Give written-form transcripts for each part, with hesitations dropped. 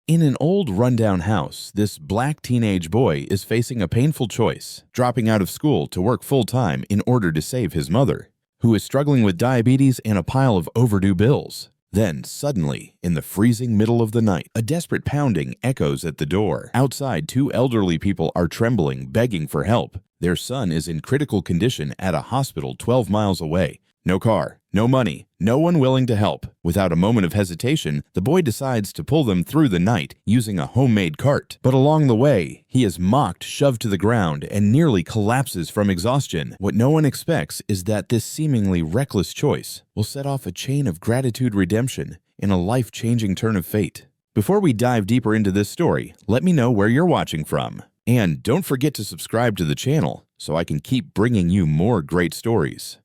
In an old rundown house, this black teenage boy is facing a painful choice, dropping out of school to work full-time in order to save his mother, who is struggling with diabetes and a pile of overdue bills. Then, suddenly, in the freezing middle of the night, a desperate pounding echoes at the door. Outside, two elderly people are trembling, begging for help. Their son is in critical condition at a hospital 12 miles away. No car, no money, no one willing to help. Without a moment of hesitation, the boy decides to pull them through the night using a homemade cart. But along the way, he is mocked, shoved to the ground, and nearly collapses from exhaustion. What no one expects is that this seemingly reckless choice will set off a chain of gratitude redemption and a life-changing turn of fate. Before we dive deeper into this story, let me know where you're watching from. And don't forget to subscribe to the channel so I can keep bringing you more great stories.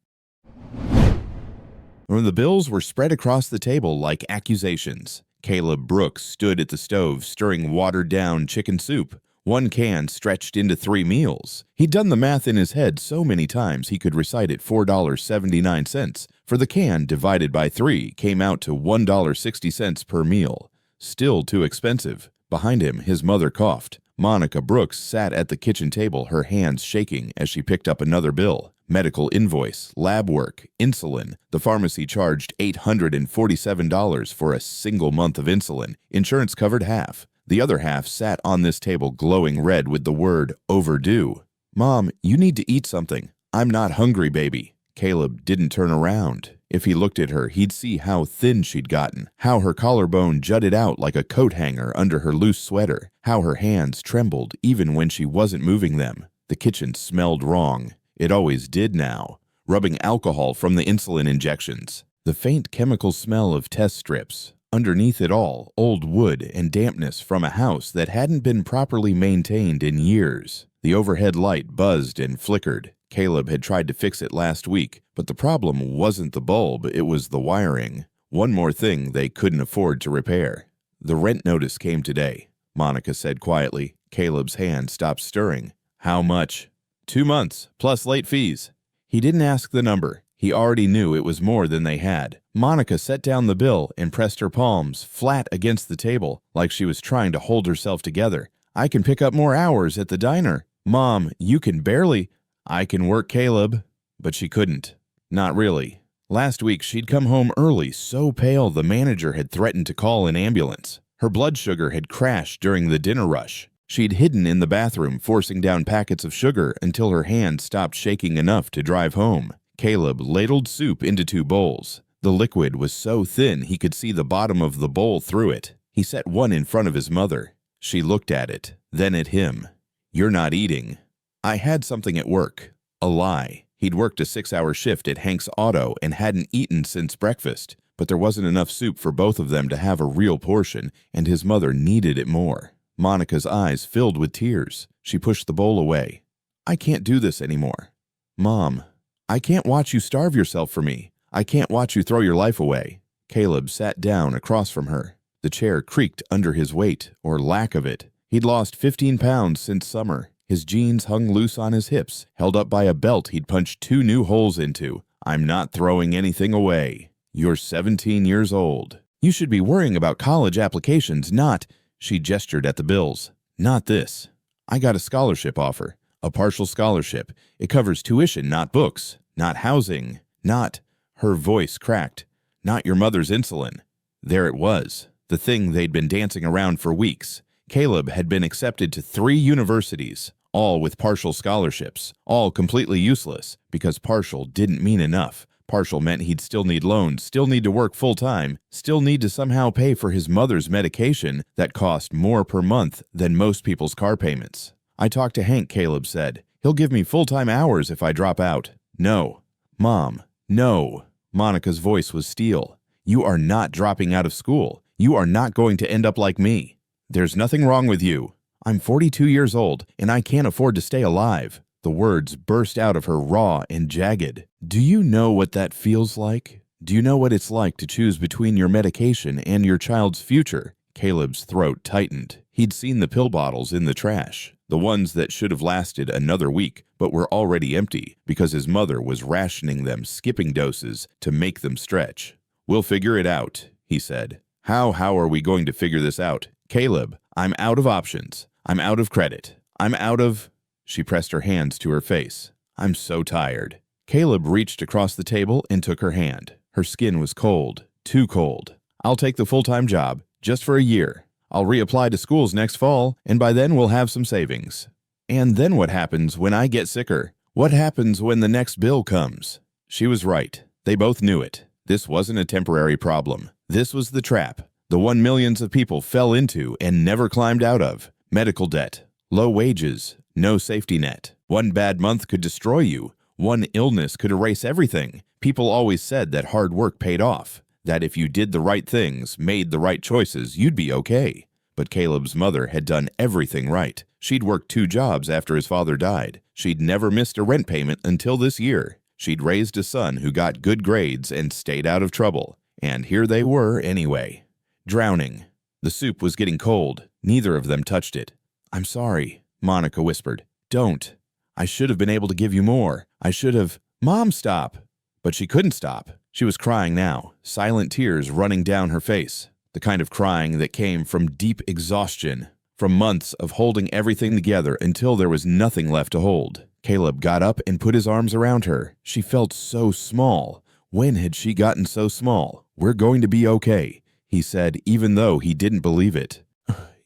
When the bills were spread across the table like accusations, Caleb Brooks stood at the stove stirring watered-down chicken soup, one can stretched into 3 meals. He'd done the math in his head so many times he could recite it $4.79, for the can divided by 3 came out to $1.60 per meal. Still too expensive. Behind him, his mother coughed. Monica Brooks sat at the kitchen table, her hands shaking as she picked up another bill. Medical invoice, lab work, insulin. The pharmacy charged $847 for a single month of insulin. Insurance covered half. The other half sat on this table glowing red with the word overdue. "Mom, you need to eat something. I'm not hungry, baby." Caleb didn't turn around. If he looked at her, he'd see how thin she'd gotten, how her collarbone jutted out like a coat hanger under her loose sweater, how her hands trembled even when she wasn't moving them. The kitchen smelled wrong. It always did now. Rubbing alcohol from the insulin injections. The faint chemical smell of test strips. Underneath it all, old wood and dampness from a house that hadn't been properly maintained in years. The overhead light buzzed and flickered. Caleb had tried to fix it last week, but the problem wasn't the bulb, it was the wiring. One more thing they couldn't afford to repair. "The rent notice came today," Monica said quietly. Caleb's hand stopped stirring. "How much?" 2 months, plus late fees." He didn't ask the number. He already knew it was more than they had. Monica set down the bill and pressed her palms flat against the table, like she was trying to hold herself together. "I can pick up more hours at the diner." "Mom, you can barely—" "I can work, Caleb." But she couldn't. Not really. Last week, she'd come home early, so pale the manager had threatened to call an ambulance. Her blood sugar had crashed during the dinner rush. She'd hidden in the bathroom, forcing down packets of sugar until her hand stopped shaking enough to drive home. Caleb ladled soup into 2 bowls. The liquid was so thin he could see the bottom of the bowl through it. He set one in front of his mother. She looked at it, then at him. "You're not eating." "I had something at work." A lie. He'd worked a 6-hour shift at Hank's Auto and hadn't eaten since breakfast, but there wasn't enough soup for both of them to have a real portion, and his mother needed it more. Monica's eyes filled with tears. She pushed the bowl away. "I can't do this anymore." "Mom, I can't watch you starve yourself for me. I can't watch you throw your life away." Caleb sat down across from her. The chair creaked under his weight, or lack of it. He'd lost 15 pounds since summer. His jeans hung loose on his hips, held up by a belt he'd punched 2 new holes into. "I'm not throwing anything away. You're 17 years old. You should be worrying about college applications, not—" She gestured at the bills. "Not this. I got a scholarship offer. A partial scholarship. It covers tuition, not books. Not housing. Not—" Her voice cracked. "Not your mother's insulin." There it was. The thing they'd been dancing around for weeks. Caleb had been accepted to 3 universities, all with partial scholarships, all completely useless, because partial didn't mean enough. Partial meant he'd still need loans, still need to work full-time, still need to somehow pay for his mother's medication that cost more per month than most people's car payments. "I talked to Hank," Caleb said. "He'll give me full-time hours if I drop out." "No." "Mom, no." Monica's voice was steel. "You are not dropping out of school. You are not going to end up like me. There's nothing wrong with you. I'm 42 years old, and I can't afford to stay alive." The words burst out of her raw and jagged. "Do you know what that feels like? Do you know what it's like to choose between your medication and your child's future?" Caleb's throat tightened. He'd seen the pill bottles in the trash, the ones that should have lasted another week, but were already empty because his mother was rationing them, skipping doses to make them stretch. "We'll figure it out," he said. How are we going to figure this out?" Caleb, I'm out of options. I'm out of credit. I'm out of... She pressed her hands to her face. I'm so tired. Caleb reached across the table and took her hand. Her skin was cold, too cold. I'll take the full-time job, just for a year. I'll reapply to schools next fall, and by then we'll have some savings. And then what happens when I get sicker? What happens when the next bill comes? She was right. They both knew it. This wasn't a temporary problem. This was the trap, the one millions of people fell into and never climbed out of. Medical debt, low wages, no safety net. One bad month could destroy you. One illness could erase everything. People always said that hard work paid off, that if you did the right things, made the right choices, you'd be okay. But Caleb's mother had done everything right. She'd worked 2 jobs after his father died. She'd never missed a rent payment until this year. She'd raised a son who got good grades and stayed out of trouble. And here they were anyway. Drowning. The soup was getting cold. Neither of them touched it. I'm sorry, Monica whispered. Don't. I should have been able to give you more. I should have... Mom, stop! But she couldn't stop. She was crying now, silent tears running down her face. The kind of crying that came from deep exhaustion, from months of holding everything together until there was nothing left to hold. Caleb got up and put his arms around her. She felt so small. When had she gotten so small? We're going to be okay, he said, even though he didn't believe it.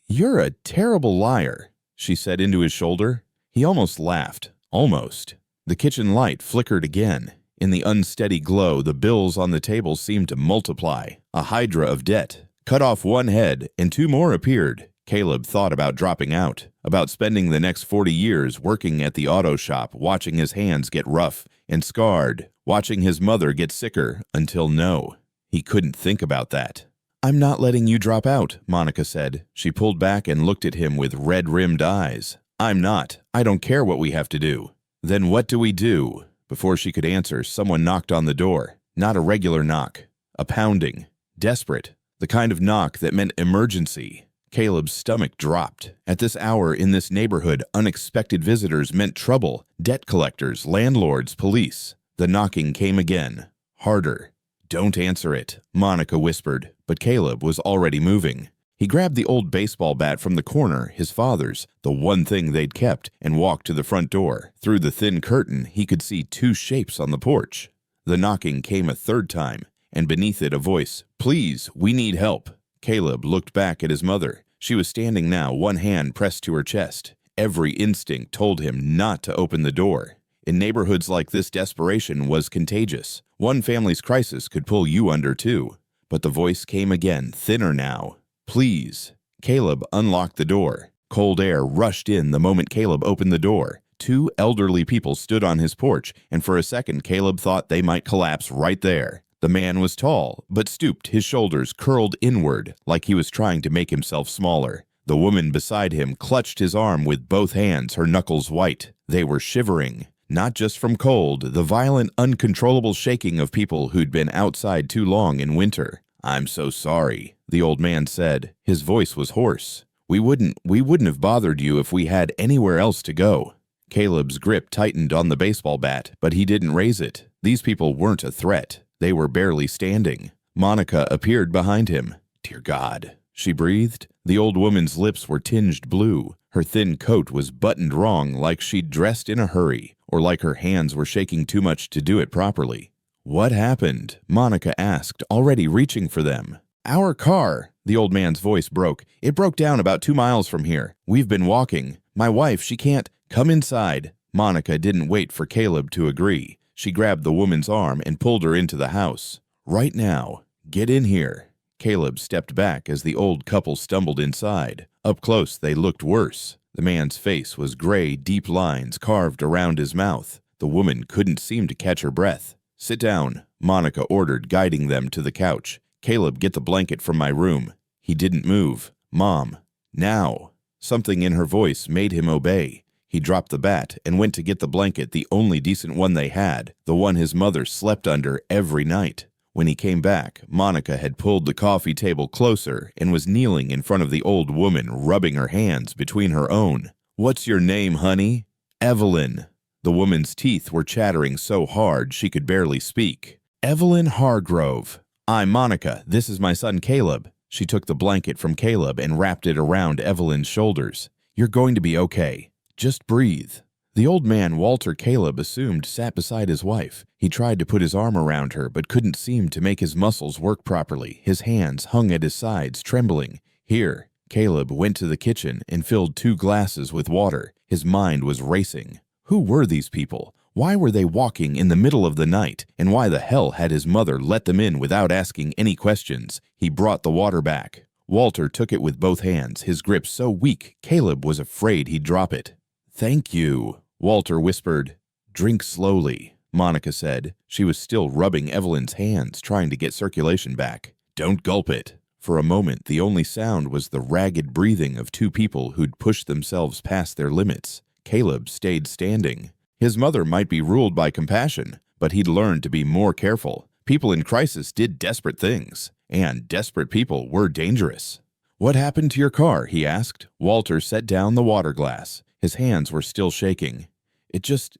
You're a terrible liar, she said into his shoulder. He almost laughed. Almost. The kitchen light flickered again. In the unsteady glow, the bills on the table seemed to multiply. A hydra of debt. Cut off one head, and 2 more appeared. Caleb thought about dropping out, about spending the next 40 years working at the auto shop, watching his hands get rough and scarred, watching his mother get sicker, until no, he couldn't think about that. I'm not letting you drop out, Monica said. She pulled back and looked at him with red-rimmed eyes. I'm not. I don't care what we have to do. Then what do we do? Before she could answer, someone knocked on the door. Not a regular knock. A pounding. Desperate. The kind of knock that meant emergency. Caleb's stomach dropped. At this hour in this neighborhood, unexpected visitors meant trouble. Debt collectors, landlords, police. The knocking came again. Harder. Don't answer it, Monica whispered, but Caleb was already moving. He grabbed the old baseball bat from the corner, his father's, the one thing they'd kept, and walked to the front door. Through the thin curtain, he could see 2 shapes on the porch. The knocking came a 3rd time, and beneath it a voice, Please, we need help. Caleb looked back at his mother. She was standing now, one hand pressed to her chest. Every instinct told him not to open the door. In neighborhoods like this, desperation was contagious. One family's crisis could pull you under too. But the voice came again, thinner now. Please. Caleb unlocked the door. Cold air rushed in the moment Caleb opened the door. 2 elderly people stood on his porch, and for a second Caleb thought they might collapse right there. The man was tall, but stooped, his shoulders curled inward, like he was trying to make himself smaller. The woman beside him clutched his arm with both hands, her knuckles white. They were shivering. Not just from cold, the violent, uncontrollable shaking of people who'd been outside too long in winter. I'm so sorry, the old man said. His voice was hoarse. We wouldn't have bothered you if we had anywhere else to go. Caleb's grip tightened on the baseball bat, but he didn't raise it. These people weren't a threat. They were barely standing. Monica appeared behind him. Dear God, she breathed. The old woman's lips were tinged blue. Her thin coat was buttoned wrong, like she'd dressed in a hurry, or like her hands were shaking too much to do it properly. What happened? Monica asked, already reaching for them. Our car, the old man's voice broke. It broke down about 2 miles from here. We've been walking. My wife, she can't. Come inside. Monica didn't wait for Caleb to agree. She grabbed the woman's arm and pulled her into the house. Right now. Get in here. Caleb stepped back as the old couple stumbled inside. Up close, they looked worse. The man's face was gray, deep lines carved around his mouth. The woman couldn't seem to catch her breath. Sit down, Monica ordered, guiding them to the couch. Caleb, get the blanket from my room. He didn't move. Mom, now. Something in her voice made him obey. He dropped the bat and went to get the blanket, the only decent one they had, the one his mother slept under every night. When he came back, Monica had pulled the coffee table closer and was kneeling in front of the old woman, rubbing her hands between her own. What's your name, honey? Evelyn. The woman's teeth were chattering so hard she could barely speak. Evelyn Hargrove. I'm Monica. This is my son Caleb. She took the blanket from Caleb and wrapped it around Evelyn's shoulders. "You're going to be okay. Just breathe." The old man Walter Caleb assumed sat beside his wife. He tried to put his arm around her but couldn't seem to make his muscles work properly. His hands hung at his sides, trembling. "Here." Caleb went to the kitchen and filled 2 glasses with water. His mind was racing. Who were these people? Why were they walking in the middle of the night? And why the hell had his mother let them in without asking any questions? He brought the water back. Walter took it with both hands, his grip so weak Caleb was afraid he'd drop it. "Thank you," Walter whispered. "Drink slowly," Monica said. She was still rubbing Evelyn's hands, trying to get circulation back. "Don't gulp it." For a moment, the only sound was the ragged breathing of 2 people who'd pushed themselves past their limits. Caleb stayed standing. His mother might be ruled by compassion, but he'd learned to be more careful. People in crisis did desperate things, and desperate people were dangerous. "What happened to your car?" he asked. Walter set down the water glass. His hands were still shaking. "It just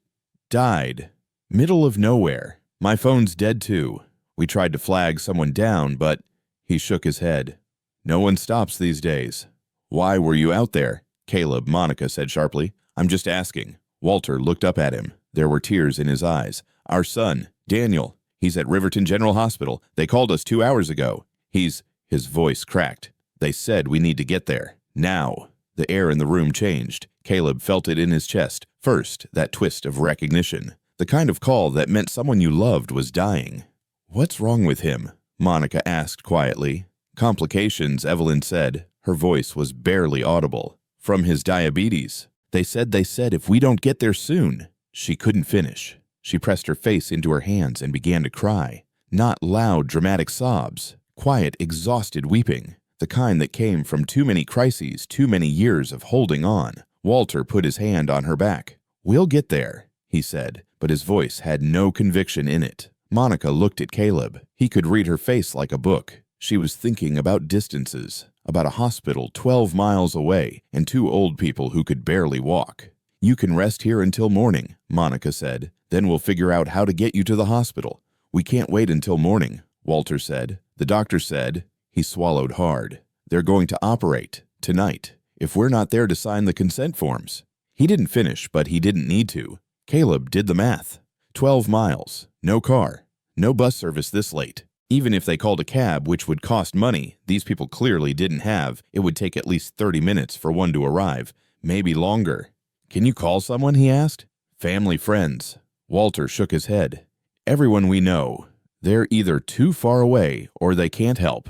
died. Middle of nowhere. My phone's dead too. We tried to flag someone down, but..." He shook his head. "No one stops these days." "Why were you out there?" "Caleb," Monica said sharply. "I'm just asking." Walter looked up at him. There were tears in his eyes. "Our son, Daniel. He's at Riverton General Hospital. They called us 2 hours ago. His voice cracked. "They said we need to get there. Now." The air in the room changed. Caleb felt it in his chest. First, that twist of recognition. The kind of call that meant someone you loved was dying. "What's wrong with him?" Monica asked quietly. "Complications," Evelyn said. Her voice was barely audible. "From his diabetes. They said if we don't get there soon." She couldn't finish. She pressed her face into her hands and began to cry. Not loud, dramatic sobs. Quiet, exhausted weeping. The kind that came from too many crises, too many years of holding on. Walter put his hand on her back. "We'll get there," he said, but his voice had no conviction in it. Monica looked at Caleb. He could read her face like a book. She was thinking about distances, about a hospital 12 miles away, and 2 old people who could barely walk. "You can rest here until morning," Monica said. "Then we'll figure out how to get you to the hospital." "We can't wait until morning," Walter said. "The doctor said..." He swallowed hard. "They're going to operate tonight. If we're not there to sign the consent forms." He didn't finish, but he didn't need to. Caleb did the math. 12 miles, no car, no bus service this late. Even if they called a cab, which would cost money these people clearly didn't have, it would take at least 30 minutes for one to arrive, maybe longer. "Can you call someone?" he asked. "Family, friends." Walter shook his head. "Everyone we know. They're either too far away or they can't help.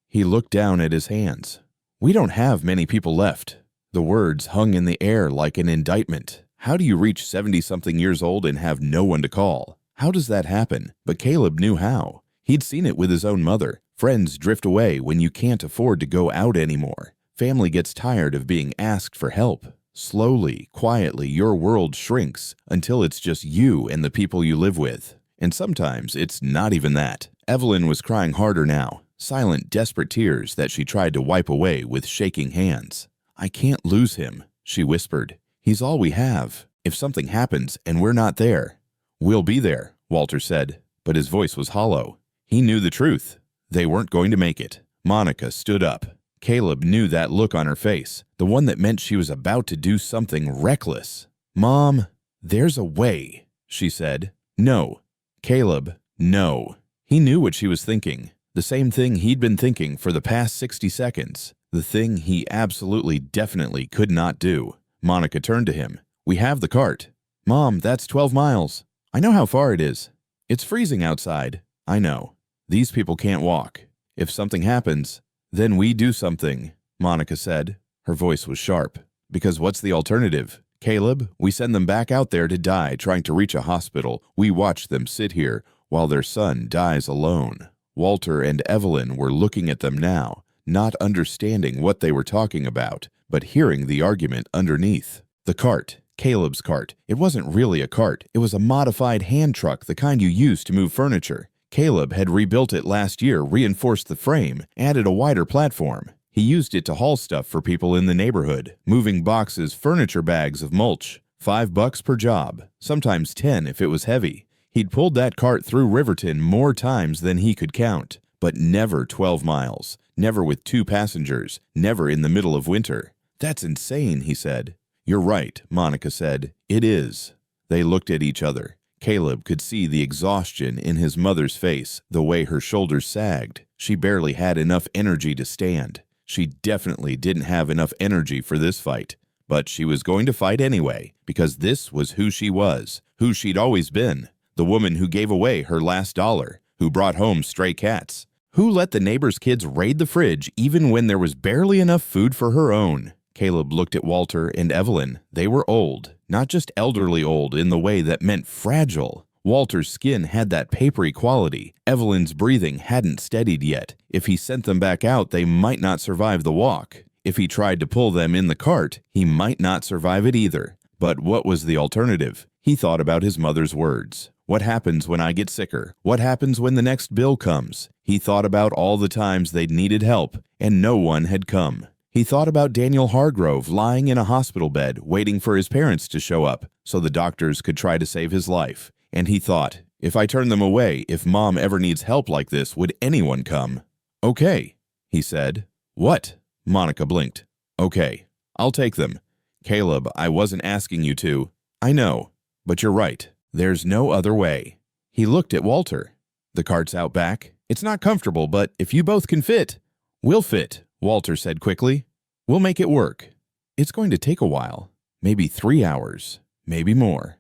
He looked down at his hands. "We don't have many people left." The words hung in the air like an indictment. How do you reach 70-something years old and have no one to call? How does that happen? But Caleb knew how. He'd seen it with his own mother. Friends drift away when you can't afford to go out anymore. Family gets tired of being asked for help. Slowly, quietly, your world shrinks until it's just you and the people you live with. And sometimes it's not even that. Evelyn was crying harder now, silent, desperate tears that she tried to wipe away with shaking hands. "I can't lose him," she whispered. "He's all we have. If something happens and we're not there..." "We'll be there," Walter said, but his voice was hollow. He knew the truth. They weren't going to make it. Monica stood up. Caleb knew that look on her face, the one that meant she was about to do something reckless. "Mom, there's a way," she said. "No." "Caleb, no." He knew what she was thinking. The same thing he'd been thinking for the past 60 seconds. The thing he absolutely, definitely could not do. Monica turned to him. "We have the cart." "Mom, that's 12 miles. I know how far it is. It's freezing outside." "I know. These people can't walk. If something happens, then we do something," Monica said. Her voice was sharp. "Because what's the alternative? Caleb, we send them back out there to die trying to reach a hospital. We watch them sit here while their son dies alone." Walter and Evelyn were looking at them now, not understanding what they were talking about, but hearing the argument underneath. The cart, Caleb's cart. It wasn't really a cart. It was a modified hand truck, the kind you use to move furniture. Caleb had rebuilt it last year, reinforced the frame, added a wider platform. He used it to haul stuff for people in the neighborhood, moving boxes, furniture bags of mulch. $5 per job, sometimes 10 if it was heavy. He'd pulled that cart through Riverton more times than he could count, but never 12 miles. never with 2 passengers, never in the middle of winter. That's insane, he said. You're right, Monica said. It is. They looked at each other. Caleb could see the exhaustion in his mother's face, the way her shoulders sagged. She barely had enough energy to stand. She definitely didn't have enough energy for this fight. But she was going to fight anyway, because this was who she was, who she'd always been. The woman who gave away her last dollar, who brought home stray cats, who let the neighbor's kids raid the fridge even when there was barely enough food for her own. Caleb looked at Walter and Evelyn. They were old, not just elderly old in the way that meant fragile. Walter's skin had that papery quality. Evelyn's breathing hadn't steadied yet. If he sent them back out, they might not survive the walk. If he tried to pull them in the cart, he might not survive it either. But what was the alternative? He thought about his mother's words. What happens when I get sicker? What happens when the next bill comes? He thought about all the times they'd needed help, and no one had come. He thought about Daniel Hargrove lying in a hospital bed, waiting for his parents to show up, so the doctors could try to save his life. And he thought, if I turn them away, if Mom ever needs help like this, would anyone come? Okay, he said. What? Monica blinked. Okay, I'll take them. Caleb, I wasn't asking you to. I know, but you're right. There's no other way. He looked at Walter. The cart's out back. It's not comfortable, but if you both can fit. We'll fit, Walter said quickly. We'll make it work. It's going to take a while. Maybe 3 hours. Maybe more.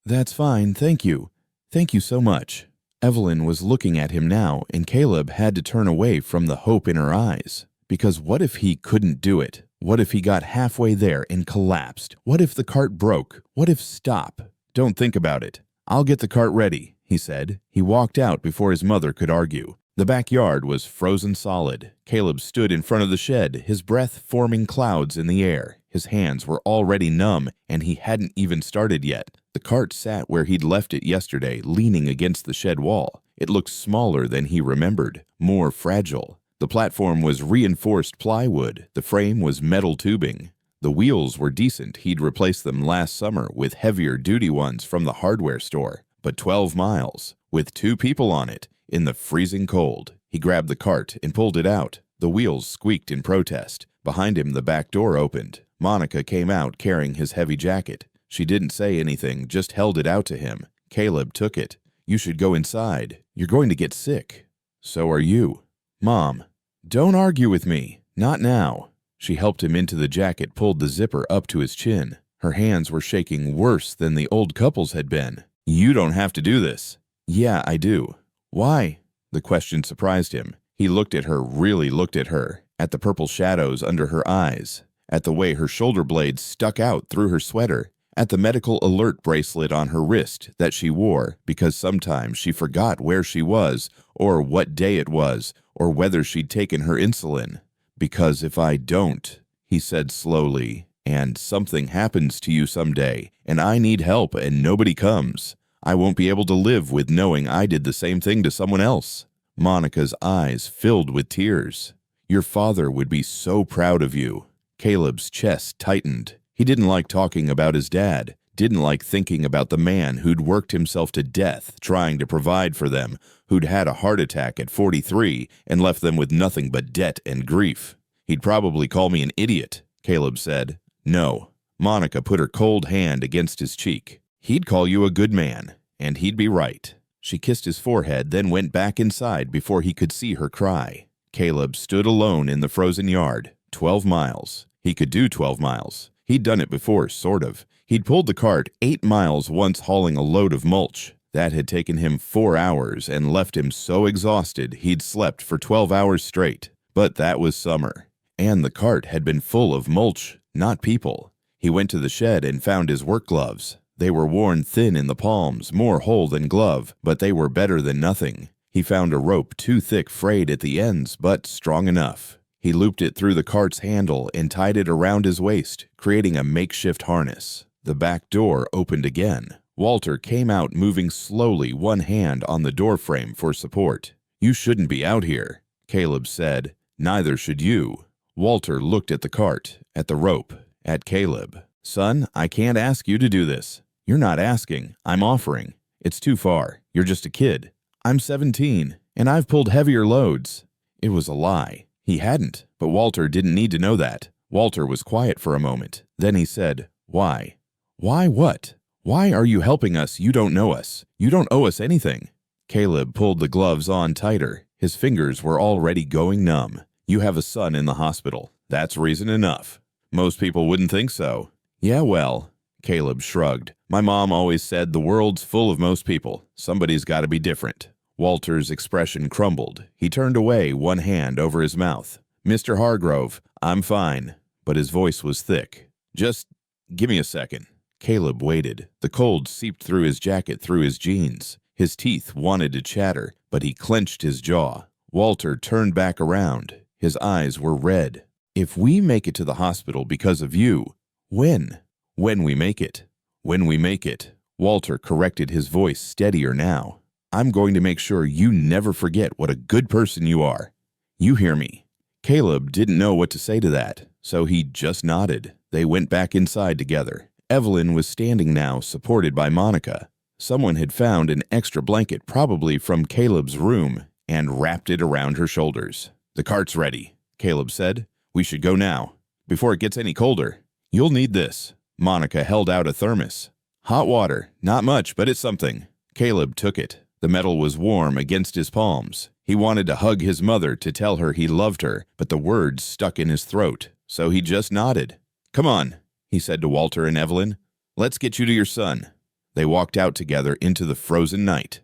That's fine, thank you. Thank you so much. Evelyn was looking at him now, and Caleb had to turn away from the hope in her eyes. Because what if he couldn't do it? What if he got halfway there and collapsed? What if the cart broke? What if stop? Don't think about it. I'll get the cart ready, he said. He walked out before his mother could argue. The backyard was frozen solid. Caleb stood in front of the shed, his breath forming clouds in the air. His hands were already numb, and he hadn't even started yet. The cart sat where he'd left it yesterday, leaning against the shed wall. It looked smaller than he remembered, more fragile. The platform was reinforced plywood. The frame was metal tubing. The wheels were decent. He'd replaced them last summer with heavier-duty ones from the hardware store. But 12 miles, with 2 people on it, in the freezing cold. He grabbed the cart and pulled it out. The wheels squeaked in protest. Behind him, the back door opened. Monica came out carrying his heavy jacket. She didn't say anything, just held it out to him. Caleb took it. You should go inside. You're going to get sick. So are you. Mom, don't argue with me. Not now. She helped him into the jacket, pulled the zipper up to his chin. Her hands were shaking worse than the old couple's had been. You don't have to do this. Yeah, I do. Why? The question surprised him. He looked at her, really looked at her, at the purple shadows under her eyes, at the way her shoulder blades stuck out through her sweater, at the medical alert bracelet on her wrist that she wore because sometimes she forgot where she was or what day it was or whether she'd taken her insulin. Because if I don't, he said slowly, and something happens to you someday, and I need help and nobody comes, I won't be able to live with knowing I did the same thing to someone else. Monica's eyes filled with tears. Your father would be so proud of you. Caleb's chest tightened. He didn't like talking about his dad, didn't like thinking about the man who'd worked himself to death trying to provide for them, who'd had a heart attack at 43 and left them with nothing but debt and grief. He'd probably call me an idiot, Caleb said. No. Monica put her cold hand against his cheek. He'd call you a good man, and he'd be right. She kissed his forehead, then went back inside before he could see her cry. Caleb stood alone in the frozen yard. 12 miles. He could do 12 miles. He'd done it before, sort of. He'd pulled the cart 8 miles once hauling a load of mulch. That had taken him 4 hours and left him so exhausted he'd slept for 12 hours straight. But that was summer. And the cart had been full of mulch, not people. He went to the shed and found his work gloves. They were worn thin in the palms, more hole than glove, but they were better than nothing. He found a rope too thick, frayed at the ends, but strong enough. He looped it through the cart's handle and tied it around his waist, creating a makeshift harness. The back door opened again. Walter came out moving slowly, one hand on the doorframe for support. You shouldn't be out here, Caleb said. Neither should you. Walter looked at the cart, at the rope, at Caleb. Son, I can't ask you to do this. You're not asking, I'm offering. It's too far. You're just a kid. I'm 17, and I've pulled heavier loads. It was a lie. He hadn't, but Walter didn't need to know that. Walter was quiet for a moment. Then he said, "Why?" "Why what? Why are you helping us? You don't know us. You don't owe us anything." Caleb pulled the gloves on tighter. His fingers were already going numb. "You have a son in the hospital. That's reason enough." "Most people wouldn't think so." "Yeah, well," Caleb shrugged. "My mom always said the world's full of most people. Somebody's got to be different." Walter's expression crumbled. He turned away, one hand over his mouth. "Mr. Hargrove, I'm fine." But his voice was thick. "Just give me a second." Caleb waited. The cold seeped through his jacket, through his jeans. His teeth wanted to chatter, but he clenched his jaw. Walter turned back around. His eyes were red. "If we make it to the hospital because of you, when? When we make it. When we make it." Walter corrected his voice, steadier now. "I'm going to make sure you never forget what a good person you are. You hear me?" Caleb didn't know what to say to that, so he just nodded. They went back inside together. Evelyn was standing now, supported by Monica. Someone had found an extra blanket, probably from Caleb's room, and wrapped it around her shoulders. "The cart's ready," Caleb said. "We should go now, before it gets any colder. You'll need this." Monica held out a thermos. "Hot water, not much, but it's something." Caleb took it. The metal was warm against his palms. He wanted to hug his mother to tell her he loved her, but the words stuck in his throat, so he just nodded. "Come on," he said to Walter and Evelyn. "Let's get you to your son." They walked out together into the frozen night.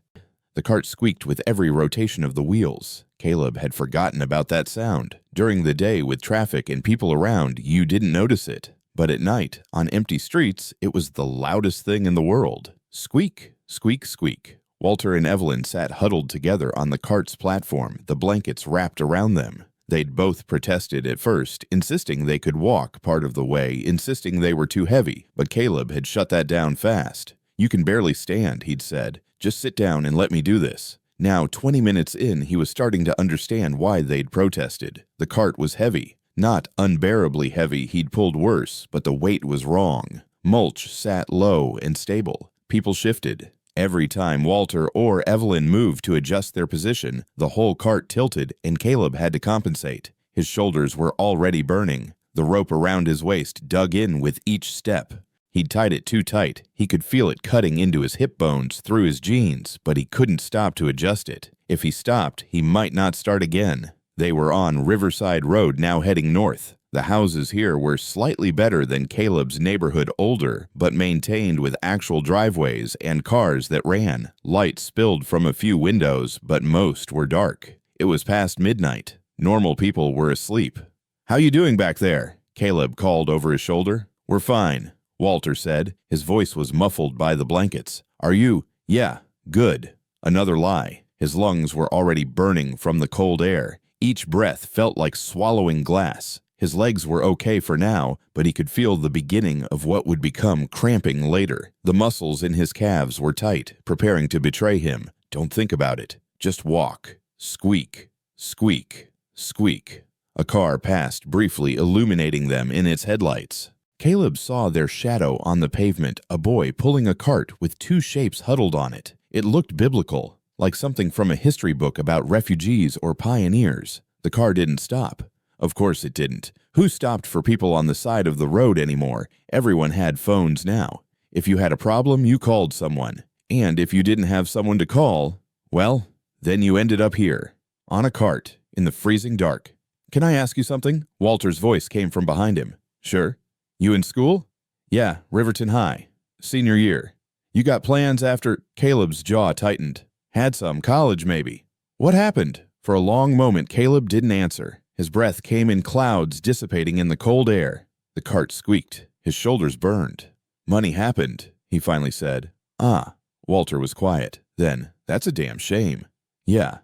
The cart squeaked with every rotation of the wheels. Caleb had forgotten about that sound. During the day, with traffic and people around, you didn't notice it. But at night, on empty streets, it was the loudest thing in the world. Squeak, squeak, squeak. Walter and Evelyn sat huddled together on the cart's platform, the blankets wrapped around them. They'd both protested at first, insisting they could walk part of the way, insisting they were too heavy, but Caleb had shut that down fast. "You can barely stand," he'd said. "Just sit down and let me do this." Now, 20 minutes in, he was starting to understand why they'd protested. The cart was heavy. Not unbearably heavy, he'd pulled worse, but the weight was wrong. Mulch sat low and stable. People shifted. Every time Walter or Evelyn moved to adjust their position, the whole cart tilted and Caleb had to compensate. His shoulders were already burning. The rope around his waist dug in with each step. He'd tied it too tight. He could feel it cutting into his hip bones, through his jeans, but he couldn't stop to adjust it. If he stopped, he might not start again. They were on Riverside Road, now heading north. The houses here were slightly better than Caleb's neighborhood, older, but maintained with actual driveways and cars that ran. Light spilled from a few windows, but most were dark. It was past midnight. Normal people were asleep. "How you doing back there?" Caleb called over his shoulder. "We're fine," Walter said. His voice was muffled by the blankets. "Are you?" "Yeah, good." Another lie. His lungs were already burning from the cold air. Each breath felt like swallowing glass. His legs were okay for now, but he could feel the beginning of what would become cramping later. The muscles in his calves were tight, preparing to betray him. "Don't think about it. Just walk." Squeak, squeak, squeak. A car passed, briefly illuminating them in its headlights. Caleb saw their shadow on the pavement, a boy pulling a cart with two shapes huddled on it. It looked biblical, like something from a history book about refugees or pioneers. The car didn't stop. Of course it didn't. Who stopped for people on the side of the road anymore? Everyone had phones now. If you had a problem, you called someone. And if you didn't have someone to call, well, then you ended up here, on a cart, in the freezing dark. "Can I ask you something?" Walter's voice came from behind him. "Sure." "You in school?" "Yeah, Riverton High. Senior year." "You got plans after—" Caleb's jaw tightened. "Had some. College, maybe." "What happened?" For a long moment, Caleb didn't answer. His breath came in clouds, dissipating in the cold air. The cart squeaked. His shoulders burned. "Money happened," he finally said. "Ah." Walter was quiet. Then, "That's a damn shame." "Yeah.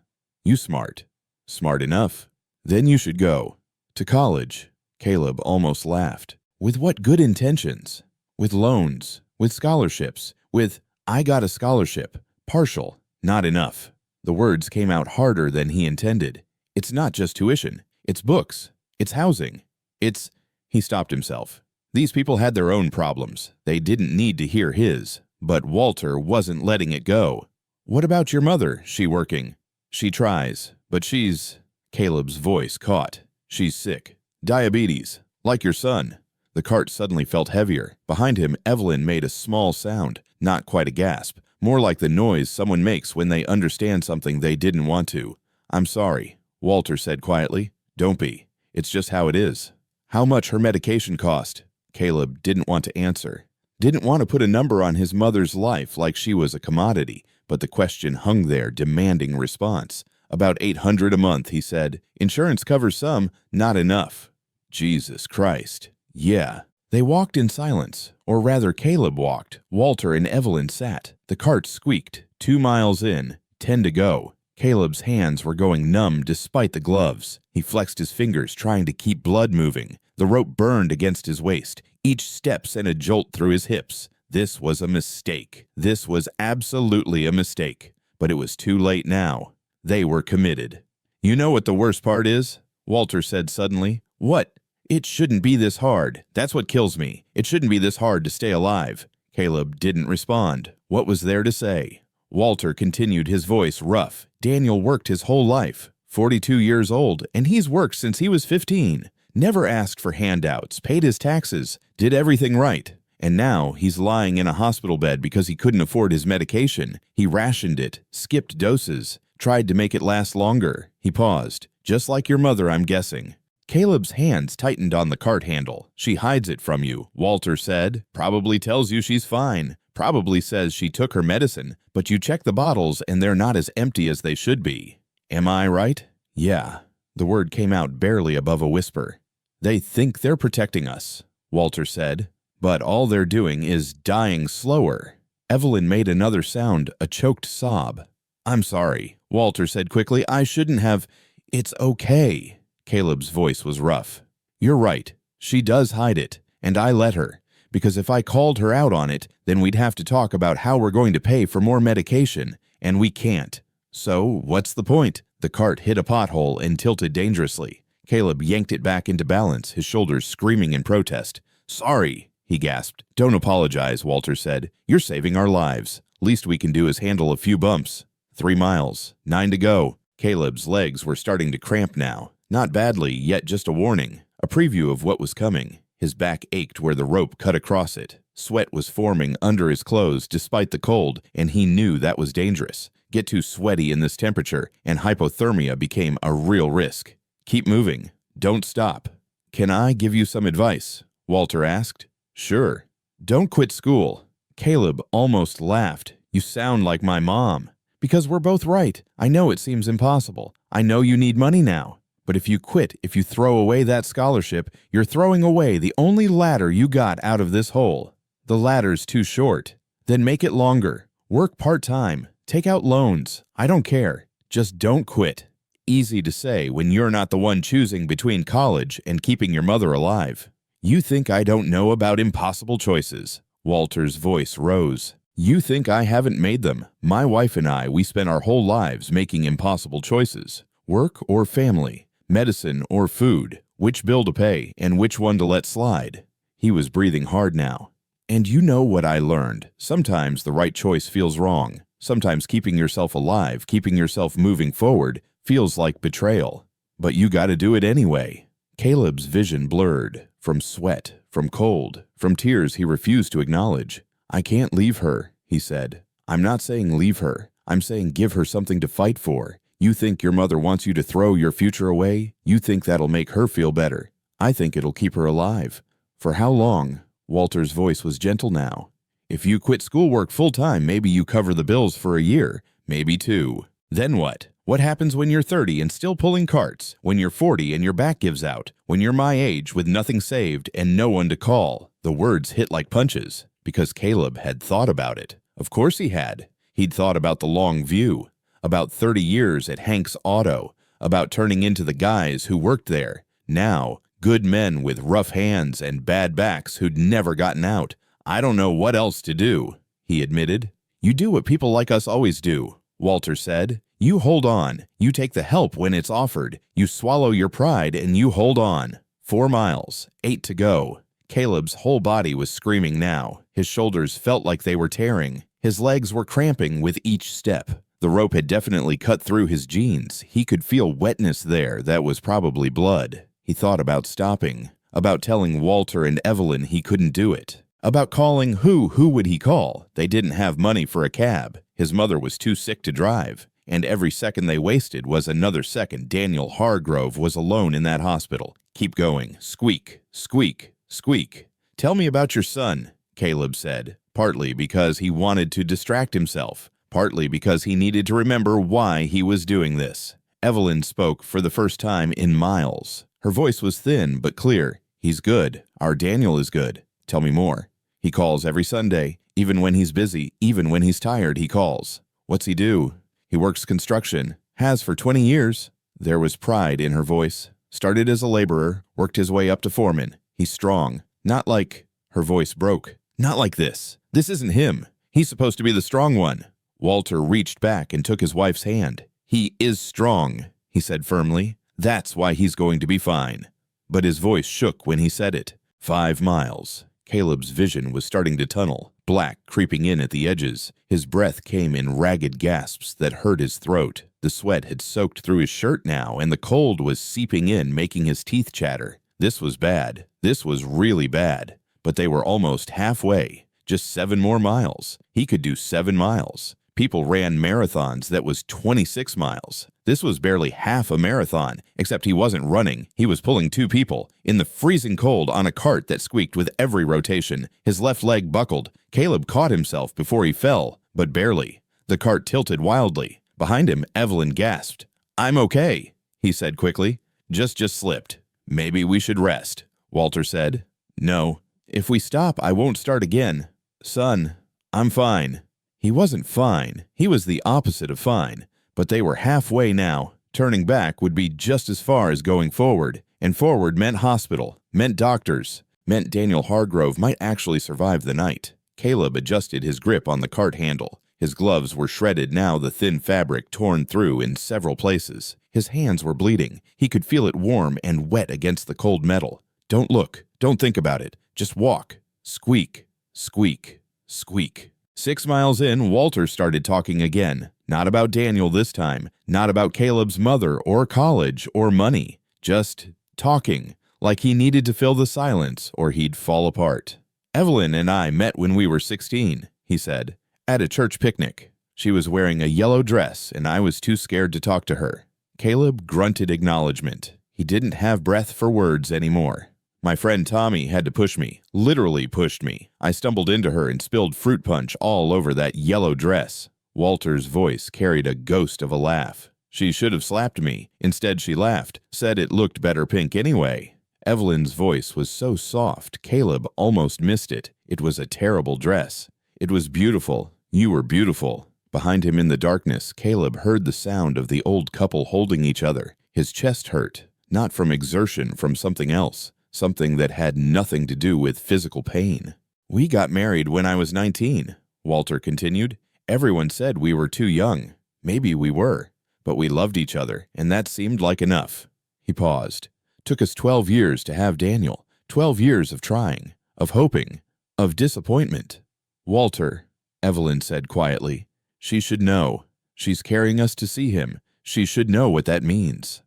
You smart." "Smart enough." "Then you should go." "To college." Caleb almost laughed. "With what good intentions?" "With loans. With scholarships. With, I got a scholarship. Partial. Not enough." The words came out harder than he intended. "It's not just tuition. It's books. It's housing. It's—" He stopped himself. These people had their own problems. They didn't need to hear his. But Walter wasn't letting it go. "What about your mother? She working?" "She tries, but she's—" Caleb's voice caught. She's sick. Diabetes. Like your son. The cart suddenly felt heavier. Behind him, Evelyn made a small sound, not quite a gasp, more like the noise someone makes when they understand something they didn't want to. I'm sorry, Walter said quietly. Don't be. It's just how it is. How much her medication cost? Caleb didn't want to answer. Didn't want to put a number on his mother's life like she was a commodity, but the question hung there demanding response. About $800 a month, he said. Insurance covers some, not enough. Jesus Christ. Yeah. They walked in silence, or rather Caleb walked. Walter and Evelyn sat. The cart squeaked. 2 miles in, 10 to go. Caleb's hands were going numb despite the gloves. He flexed his fingers, trying to keep blood moving. The rope burned against his waist. Each step sent a jolt through his hips. This was a mistake. This was absolutely a mistake. But it was too late now. They were committed. You know what the worst part is? Walter said suddenly. What? It shouldn't be this hard. That's what kills me. It shouldn't be this hard to stay alive. Caleb didn't respond. What was there to say? Walter continued, his voice rough. Daniel worked his whole life. 42 years old, and he's worked since he was 15. Never asked for handouts, paid his taxes, did everything right. And now he's lying in a hospital bed because he couldn't afford his medication. He rationed it, skipped doses, tried to make it last longer. He paused. Just like your mother, I'm guessing. Caleb's hands tightened on the cart handle. She hides it from you, Walter said. Probably tells you she's fine. Probably says she took her medicine, but you check the bottles and they're not as empty as they should be. Am I right? Yeah. The word came out barely above a whisper. They think they're protecting us, Walter said, but all they're doing is dying slower. Evelyn made another sound, a choked sob. I'm sorry, Walter said quickly. I shouldn't have. It's okay. Caleb's voice was rough. You're right. She does hide it, and I let her, because if I called her out on it, then we'd have to talk about how we're going to pay for more medication, and we can't. So, what's the point? The cart hit a pothole and tilted dangerously. Caleb yanked it back into balance, his shoulders screaming in protest. Sorry, he gasped. Don't apologize, Walter said. You're saving our lives. Least we can do is handle a few bumps. 3 miles, 9 to go. Caleb's legs were starting to cramp now. Not badly, yet just a warning, a preview of what was coming. His back ached where the rope cut across it. Sweat was forming under his clothes despite the cold, and he knew that was dangerous. Get too sweaty in this temperature, and hypothermia became a real risk. Keep moving. Don't stop. Can I give you some advice? Walter asked. Sure. Don't quit school. Caleb almost laughed. You sound like my mom. Because we're both right. I know it seems impossible. I know you need money now. But if you quit, if you throw away that scholarship, you're throwing away the only ladder you got out of this hole. The ladder's too short. Then make it longer. Work part-time. Take out loans. I don't care. Just don't quit. Easy to say when you're not the one choosing between college and keeping your mother alive. You think I don't know about impossible choices. Walter's voice rose. You think I haven't made them. My wife and I, we spent our whole lives making impossible choices. Work or family, medicine or food, which bill to pay and which one to let slide. He was breathing hard now. And you know what I learned. Sometimes the right choice feels wrong. Sometimes keeping yourself alive, keeping yourself moving forward, feels like betrayal. But you gotta do it anyway. Caleb's vision blurred. From sweat, from cold, from tears he refused to acknowledge. I can't leave her, he said. I'm not saying leave her. I'm saying give her something to fight for. You think your mother wants you to throw your future away? You think that'll make her feel better. I think it'll keep her alive. For how long? Walter's voice was gentle now. If you quit schoolwork full-time, maybe you cover the bills for a year, maybe 2. Then what? What happens when you're 30 and still pulling carts? When you're 40 and your back gives out? When you're my age with nothing saved and no one to call? The words hit like punches, because Caleb had thought about it. Of course he had. He'd thought about the long view, about 30 years at Hank's Auto, about turning into the guys who worked there. Now, good men with rough hands and bad backs who'd never gotten out. I don't know what else to do, he admitted. You do what people like us always do, Walter said. You hold on. You take the help when it's offered. You swallow your pride and you hold on. 4 miles, 8 to go. Caleb's whole body was screaming now. His shoulders felt like they were tearing. His legs were cramping with each step. The rope had definitely cut through his jeans. He could feel wetness there that was probably blood. He thought about stopping, about telling Walter and Evelyn he couldn't do it, about calling who would he call? They didn't have money for a cab. His mother was too sick to drive, and every second they wasted was another second Daniel Hargrove was alone in that hospital. Keep going. Squeak, squeak, squeak. Tell me about your son, Caleb said, partly because he wanted to distract himself, partly because he needed to remember why he was doing this. Evelyn spoke for the first time in miles. Her voice was thin but clear. He's good. Our Daniel is good. Tell me more. He calls every Sunday. Even when he's busy, even when he's tired, he calls. What's he do? He works construction. Has for 20 years. There was pride in her voice. Started as a laborer, worked his way up to foreman. He's strong. Not like... Her voice broke. Not like this. This isn't him. He's supposed to be the strong one. Walter reached back and took his wife's hand. He is strong, he said firmly. That's why he's going to be fine. But his voice shook when he said it. 5 miles. Caleb's vision was starting to tunnel, black creeping in at the edges. His breath came in ragged gasps that hurt his throat. The sweat had soaked through his shirt now, and the cold was seeping in, making his teeth chatter. This was bad. This was really bad. But they were almost halfway. Just 7 more miles. He could do 7 miles. People ran marathons that was 26 miles. This was barely half a marathon, except he wasn't running. He was pulling 2 people in the freezing cold on a cart that squeaked with every rotation. His left leg buckled. Caleb caught himself before he fell, but barely. The cart tilted wildly. Behind him, Evelyn gasped. "I'm okay," he said quickly. Just slipped. "Maybe we should rest," Walter said. "No. If we stop, I won't start again. Son, I'm fine." He wasn't fine. He was the opposite of fine. But they were halfway now. Turning back would be just as far as going forward. And forward meant hospital, meant doctors, meant Daniel Hargrove might actually survive the night. Caleb adjusted his grip on the cart handle. His gloves were shredded now, the thin fabric torn through in several places. His hands were bleeding. He could feel it warm and wet against the cold metal. Don't look. Don't think about it. Just walk. Squeak, squeak, squeak. 6 miles in, Walter started talking again. Not about Daniel this time. Not about Caleb's mother or college or money. Just talking, like he needed to fill the silence or he'd fall apart. "Evelyn and I met when we were 16, he said, "at a church picnic. She was wearing a yellow dress and I was too scared to talk to her." Caleb grunted acknowledgement. He didn't have breath for words anymore. "My friend Tommy had to push me, literally pushed me. I stumbled into her and spilled fruit punch all over that yellow dress." Walter's voice carried a ghost of a laugh. "She should have slapped me. Instead, she laughed, said it looked better pink anyway." Evelyn's voice was so soft, Caleb almost missed it. It was a terrible dress. "It was beautiful. You were beautiful." Behind him in the darkness, Caleb heard the sound of the old couple holding each other. His chest hurt, not from exertion, from something else. Something that had nothing to do with physical pain. "We got married when I was 19, Walter continued. "Everyone said we were too young. Maybe we were. But we loved each other, and that seemed like enough." He paused. "Took us 12 years to have Daniel. 12 years of trying, of hoping, of disappointment." "Walter," Evelyn said quietly, "she should know. She's carrying us to see him. She should know what that means."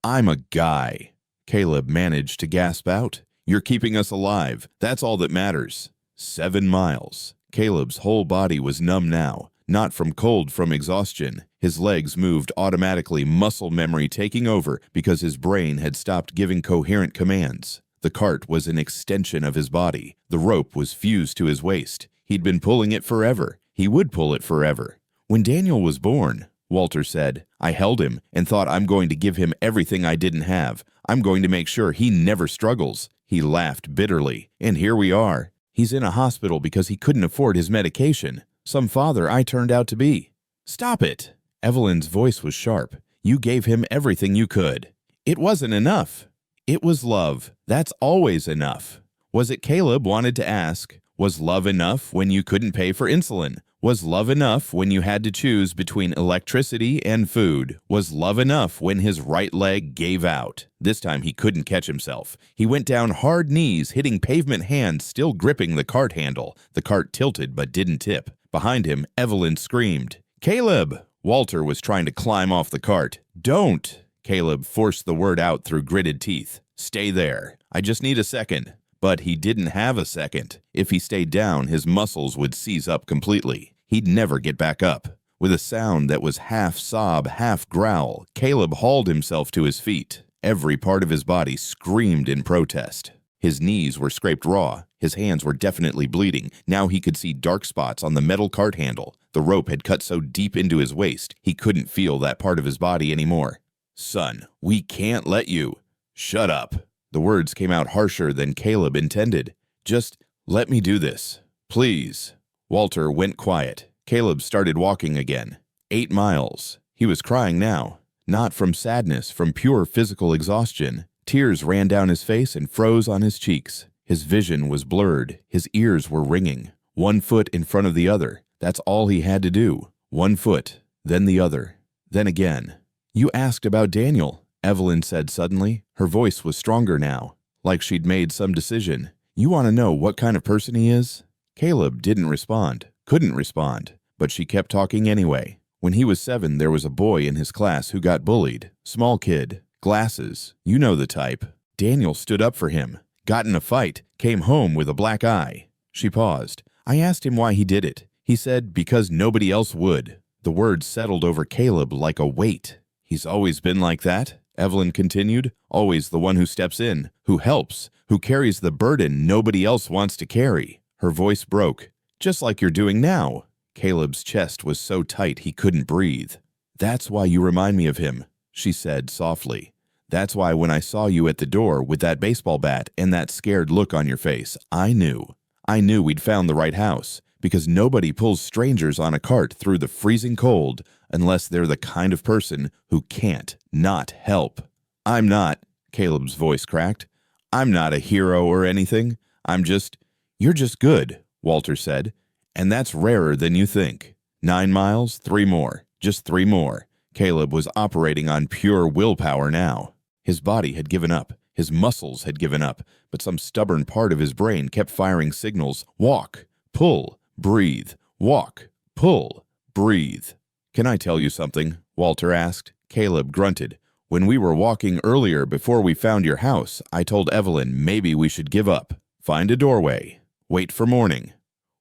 "I'm a guy," Caleb managed to gasp out. "You're keeping us alive. That's all that matters." 7 miles. Caleb's whole body was numb now, not from cold, from exhaustion. His legs moved automatically, muscle memory taking over because his brain had stopped giving coherent commands. The cart was an extension of his body. The rope was fused to his waist. He'd been pulling it forever. He would pull it forever. "When Daniel was born," Walter said, "I held him and thought, I'm going to give him everything I didn't have. I'm going to make sure he never struggles." He laughed bitterly. "And here we are. He's in a hospital because he couldn't afford his medication. Some father I turned out to be." "Stop it." Evelyn's voice was sharp. "You gave him everything you could." "It wasn't enough." "It was love. That's always enough." Was it, Caleb wanted to ask, was love enough when you couldn't pay for insulin? Was love enough when you had to choose between electricity and food? Was love enough when his right leg gave out? This time he couldn't catch himself. He went down hard knees, hitting pavement, hands still gripping the cart handle. The cart tilted but didn't tip. Behind him, Evelyn screamed, "Caleb!" Walter was trying to climb off the cart. "Don't!" Caleb forced the word out through gritted teeth. Stay there. I just need a second. But he didn't have a second. If he stayed down, his muscles would seize up completely. He'd never get back up. With a sound that was half sob, half growl, Caleb hauled himself to his feet. Every part of his body screamed in protest. His knees were scraped raw. His hands were definitely bleeding. Now he could see dark spots on the metal cart handle. The rope had cut so deep into his waist, he couldn't feel that part of his body anymore. "Son, we can't let you." "Shut up." The words came out harsher than Caleb intended. "Just let me do this. Please." Walter went quiet. Caleb started walking again. 8 miles. He was crying now. Not from sadness, from pure physical exhaustion. Tears ran down his face and froze on his cheeks. His vision was blurred. His ears were ringing. 1 foot in front of the other. That's all he had to do. 1 foot, then the other, then again. "You asked about Daniel," Evelyn said suddenly. Her voice was stronger now, like she'd made some decision. "You want to know what kind of person he is?" Caleb didn't respond, couldn't respond, but she kept talking anyway. When he was 7, there was a boy in his class who got bullied. Small kid, glasses, you know the type. Daniel stood up for him, got in a fight, came home with a black eye. She paused. "I asked him why he did it. He said because nobody else would." The words settled over Caleb like a weight. "He's always been like that," Evelyn continued. "Always the one who steps in, who helps, who carries the burden nobody else wants to carry." Her voice broke. "Just like you're doing now." Caleb's chest was so tight he couldn't breathe. "That's why you remind me of him," she said softly. "That's why when I saw you at the door with that baseball bat and that scared look on your face, I knew we'd found the right house, because nobody pulls strangers on a cart through the freezing cold unless they're the kind of person who can't not help." "I'm not," Caleb's voice cracked. "I'm not a hero or anything. You're just good," Walter said. "And that's rarer than you think. 9 miles, 3 more, just 3 more. Caleb was operating on pure willpower now. His body had given up. His muscles had given up. But some stubborn part of his brain kept firing signals. Walk, pull, breathe. Walk, pull, breathe. "Can I tell you something?" Walter asked. Caleb grunted. "When we were walking earlier before we found your house, I told Evelyn maybe we should give up. Find a doorway. Wait for morning."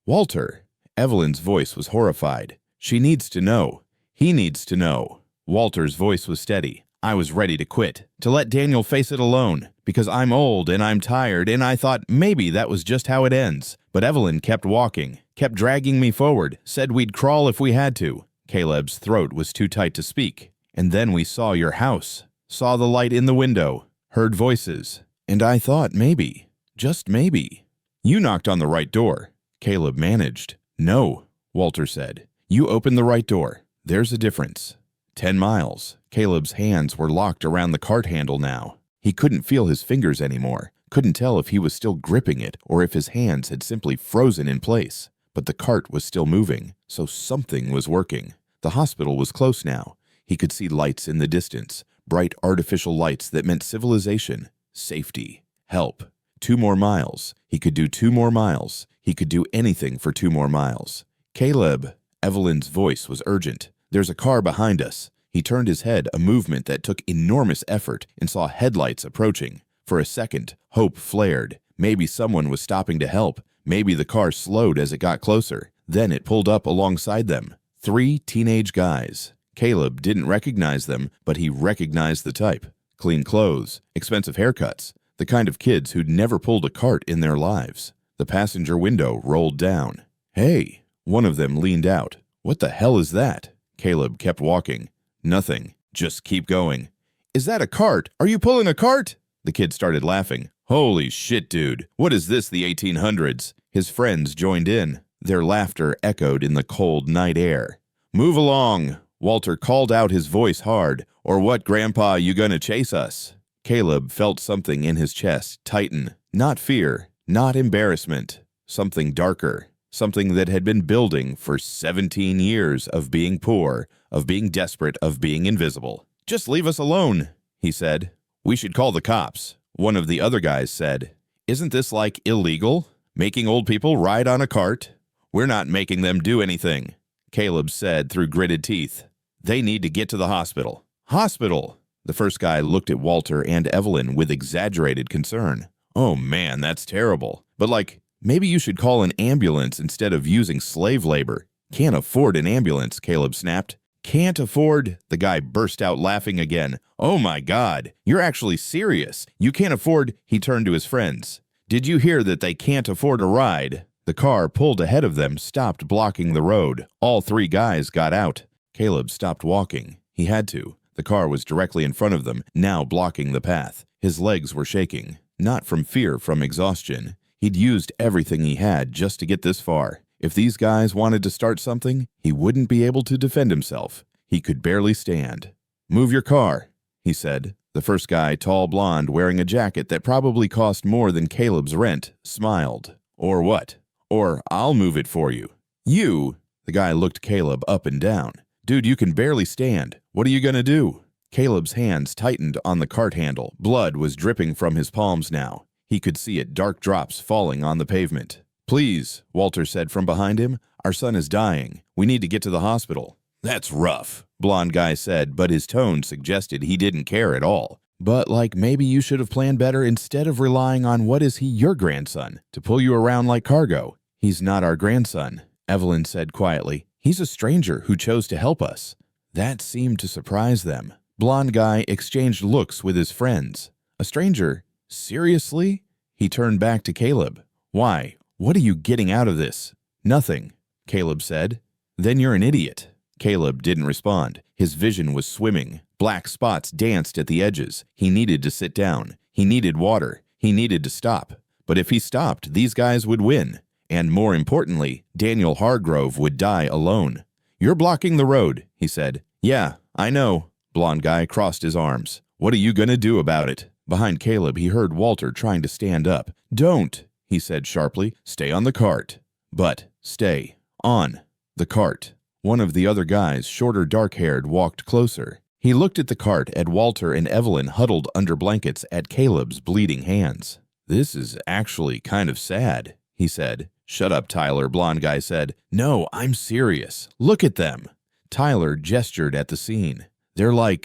"Walter!" Evelyn's voice was horrified. "She needs to know. He needs to know." Walter's voice was steady. "I was ready to quit, to let Daniel face it alone, because I'm old and I'm tired, and I thought maybe that was just how it ends. But Evelyn kept walking, kept dragging me forward, said we'd crawl if we had to." Caleb's throat was too tight to speak. "And then we saw your house, saw the light in the window, heard voices, and I thought maybe, just maybe. You knocked on the right door." Caleb managed. "No," Walter said. "You opened the right door. There's a difference." 10 miles. Caleb's hands were locked around the cart handle now. He couldn't feel his fingers anymore, couldn't tell if he was still gripping it or if his hands had simply frozen in place. But the cart was still moving, so something was working. The hospital was close now. He could see lights in the distance, bright artificial lights that meant civilization, safety, help. 2 more miles. He could do 2 more miles. He could do anything for 2 more miles. "Caleb!" Evelyn's voice was urgent. "There's a car behind us." He turned his head, a movement that took enormous effort, and saw headlights approaching. For a second, hope flared. Maybe someone was stopping to help. Maybe the car slowed as it got closer. Then it pulled up alongside them. 3 teenage guys. Caleb didn't recognize them, but he recognized the type. Clean clothes, expensive haircuts, the kind of kids who'd never pulled a cart in their lives. The passenger window rolled down. "Hey!" One of them leaned out. "What the hell is that?" Caleb kept walking. "Nothing. Just keep going." "Is that a cart? Are you pulling a cart?" The kid started laughing. "Holy shit, dude. What is this, the 1800s? His friends joined in. Their laughter echoed in the cold night air. "Move along!" Walter called out, his voice hard. "Or what, Grandpa, you gonna chase us?" Caleb felt something in his chest tighten. Not fear, not embarrassment. Something darker. Something that had been building for 17 years of being poor, of being desperate, of being invisible. "Just leave us alone," he said. "We should call the cops," one of the other guys said. "Isn't this like illegal? Making old people ride on a cart?" "We're not making them do anything," Caleb said through gritted teeth. "They need to get to the hospital." "Hospital?" The first guy looked at Walter and Evelyn with exaggerated concern. "Oh man, that's terrible. But maybe you should call an ambulance instead of using slave labor." "Can't afford an ambulance," Caleb snapped. "Can't afford?" The guy burst out laughing again. "Oh my God, you're actually serious. You can't afford?" He turned to his friends. "Did you hear that they can't afford a ride?" The car pulled ahead of them, stopped blocking the road. All three guys got out. Caleb stopped walking. He had to. The car was directly in front of them, now blocking the path. His legs were shaking, not from fear, from exhaustion. He'd used everything he had just to get this far. If these guys wanted to start something, he wouldn't be able to defend himself. He could barely stand. "Move your car," he said. The first guy, tall blonde, wearing a jacket that probably cost more than Caleb's rent, smiled. "Or what?" "Or I'll move it for you." "You?" The guy looked Caleb up and down. "Dude, you can barely stand. What are you gonna do?" Caleb's hands tightened on the cart handle. Blood was dripping from his palms now. He could see it, dark drops falling on the pavement. "Please," Walter said from behind him. "Our son is dying. We need to get to the hospital." "That's rough," blonde guy said, but his tone suggested he didn't care at all. "But maybe you should have planned better instead of relying on what is he, your grandson, to pull you around like cargo." "He's not our grandson," Evelyn said quietly. "He's a stranger who chose to help us." That seemed to surprise them. Blonde guy exchanged looks with his friends. "A stranger? Seriously?" He turned back to Caleb. "Why? What are you getting out of this?" "Nothing," Caleb said. "Then you're an idiot." Caleb didn't respond. His vision was swimming. Black spots danced at the edges. He needed to sit down. He needed water. He needed to stop. But if he stopped, these guys would win. And more importantly, Daniel Hargrove would die alone. "You're blocking the road," he said. "Yeah, I know." Blonde guy crossed his arms. "What are you gonna do about it?" Behind Caleb, he heard Walter trying to stand up. "Don't," he said sharply. "Stay on the cart." "But stay on the cart." One of the other guys, shorter, dark-haired, walked closer. He looked at the cart, at Walter and Evelyn huddled under blankets, at Caleb's bleeding hands. "This is actually kind of sad," he said. "Shut up, Tyler," blonde guy said. "No, I'm serious. Look at them." Tyler gestured at the scene. "They're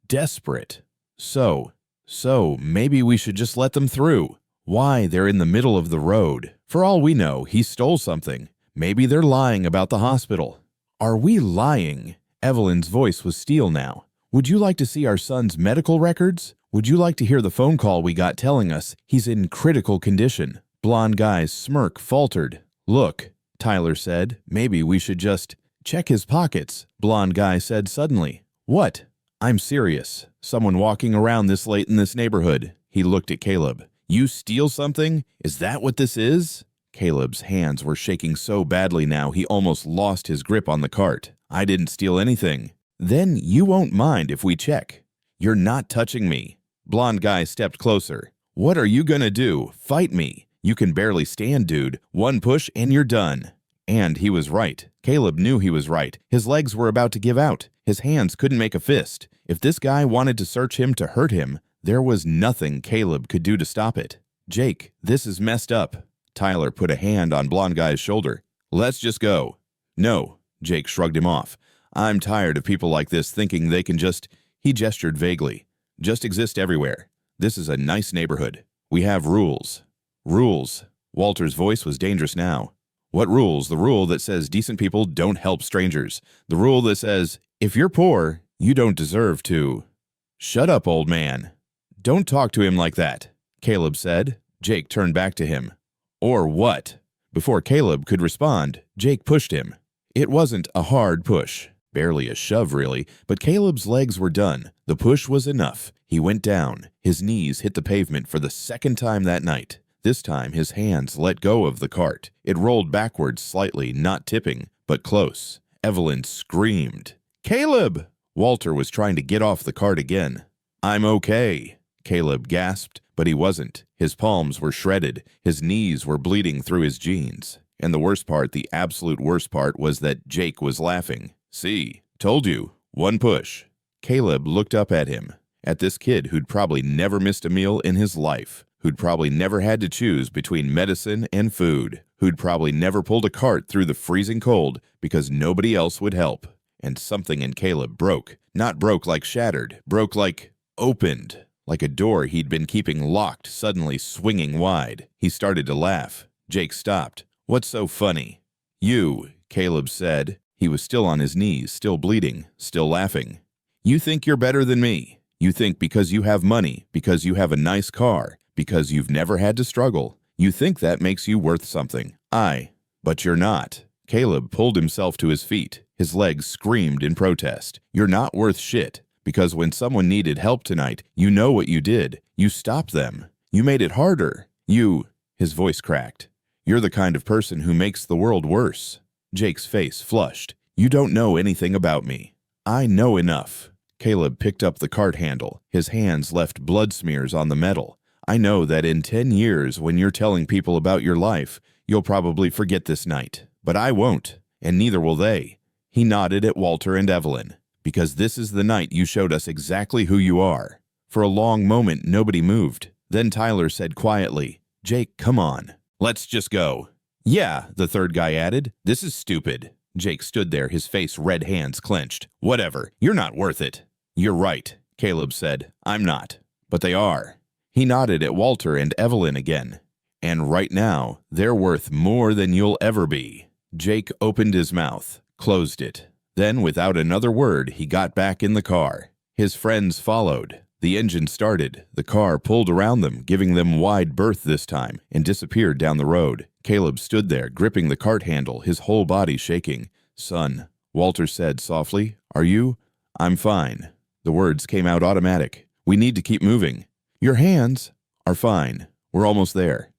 desperate. So maybe we should just let them through." "Why? They're in the middle of the road. For all we know, he stole something. Maybe they're lying about the hospital." "Are we lying?" Evelyn's voice was steel now. "Would you like to see our son's medical records? Would you like to hear the phone call we got telling us he's in critical condition?" Blonde guy's smirk faltered. "Look," Tyler said, "maybe we should just check his pockets," blonde guy said suddenly. "What?" "I'm serious. Someone walking around this late in this neighborhood." He looked at Caleb. "You steal something? Is that what this is?" Caleb's hands were shaking so badly now he almost lost his grip on the cart. "I didn't steal anything." "Then you won't mind if we check." "You're not touching me." Blonde guy stepped closer. "What are you gonna do? Fight me? You can barely stand, dude. One push and you're done." And he was right. Caleb knew he was right. His legs were about to give out. His hands couldn't make a fist. If this guy wanted to search him to hurt him, there was nothing Caleb could do to stop it. "Jake, this is messed up." Tyler put a hand on blonde guy's shoulder. "Let's just go." "No," Jake shrugged him off. "I'm tired of people like this thinking they can just," he gestured vaguely, "just exist everywhere. This is a nice neighborhood. We have rules." "Rules." Walter's voice was dangerous now. "What rules?" "The rule that says decent people don't help strangers. The rule that says, if you're poor, you don't deserve to." "Shut up, old man." "Don't talk to him like that," Caleb said. Jake turned back to him. "Or what?" Before Caleb could respond, Jake pushed him. It wasn't a hard push, barely a shove really, but Caleb's legs were done. The push was enough. He went down. His knees hit the pavement for the second time that night. This time his hands let go of the cart. It rolled backwards slightly, not tipping, but close. Evelyn screamed. "Caleb!" Walter was trying to get off the cart again. "I'm okay," Caleb gasped, but he wasn't. His palms were shredded. His knees were bleeding through his jeans. And the worst part, the absolute worst part, was that Jake was laughing. "See, told you. One push." Caleb looked up at him, at this kid who'd probably never missed a meal in his life, who'd probably never had to choose between medicine and food, who'd probably never pulled a cart through the freezing cold because nobody else would help. And something in Caleb broke. Not broke like shattered, broke like opened, like a door he'd been keeping locked suddenly swinging wide. He started to laugh. Jake stopped. "What's so funny?" "You," Caleb said. He was still on his knees, still bleeding, still laughing. "You think you're better than me. You think because you have money, because you have a nice car, because you've never had to struggle, you think that makes you worth something. But you're not." Caleb pulled himself to his feet. His legs screamed in protest. "You're not worth shit. Because when someone needed help tonight, you know what you did. You stopped them. You made it harder. His voice cracked. "You're the kind of person who makes the world worse." Jake's face flushed. "You don't know anything about me." "I know enough." Caleb picked up the cart handle. His hands left blood smears on the metal. "I know that in 10 years, when you're telling people about your life, you'll probably forget this night. But I won't, and neither will they." He nodded at Walter and Evelyn. "Because this is the night you showed us exactly who you are." For a long moment, nobody moved. Then Tyler said quietly, "Jake, come on. Let's just go." "Yeah," the third guy added. "This is stupid." Jake stood there, his face, red hands clenched. "Whatever. You're not worth it." "You're right," Caleb said. "I'm not. But they are." He nodded at Walter and Evelyn again. "And right now, they're worth more than you'll ever be." Jake opened his mouth, closed it. Then, without another word, he got back in the car. His friends followed. The engine started. The car pulled around them, giving them wide berth this time, and disappeared down the road. Caleb stood there, gripping the cart handle, his whole body shaking. "Son," Walter said softly, "are you?" "I'm fine." The words came out automatic. "We need to keep moving." "Your hands are fine. We're almost there.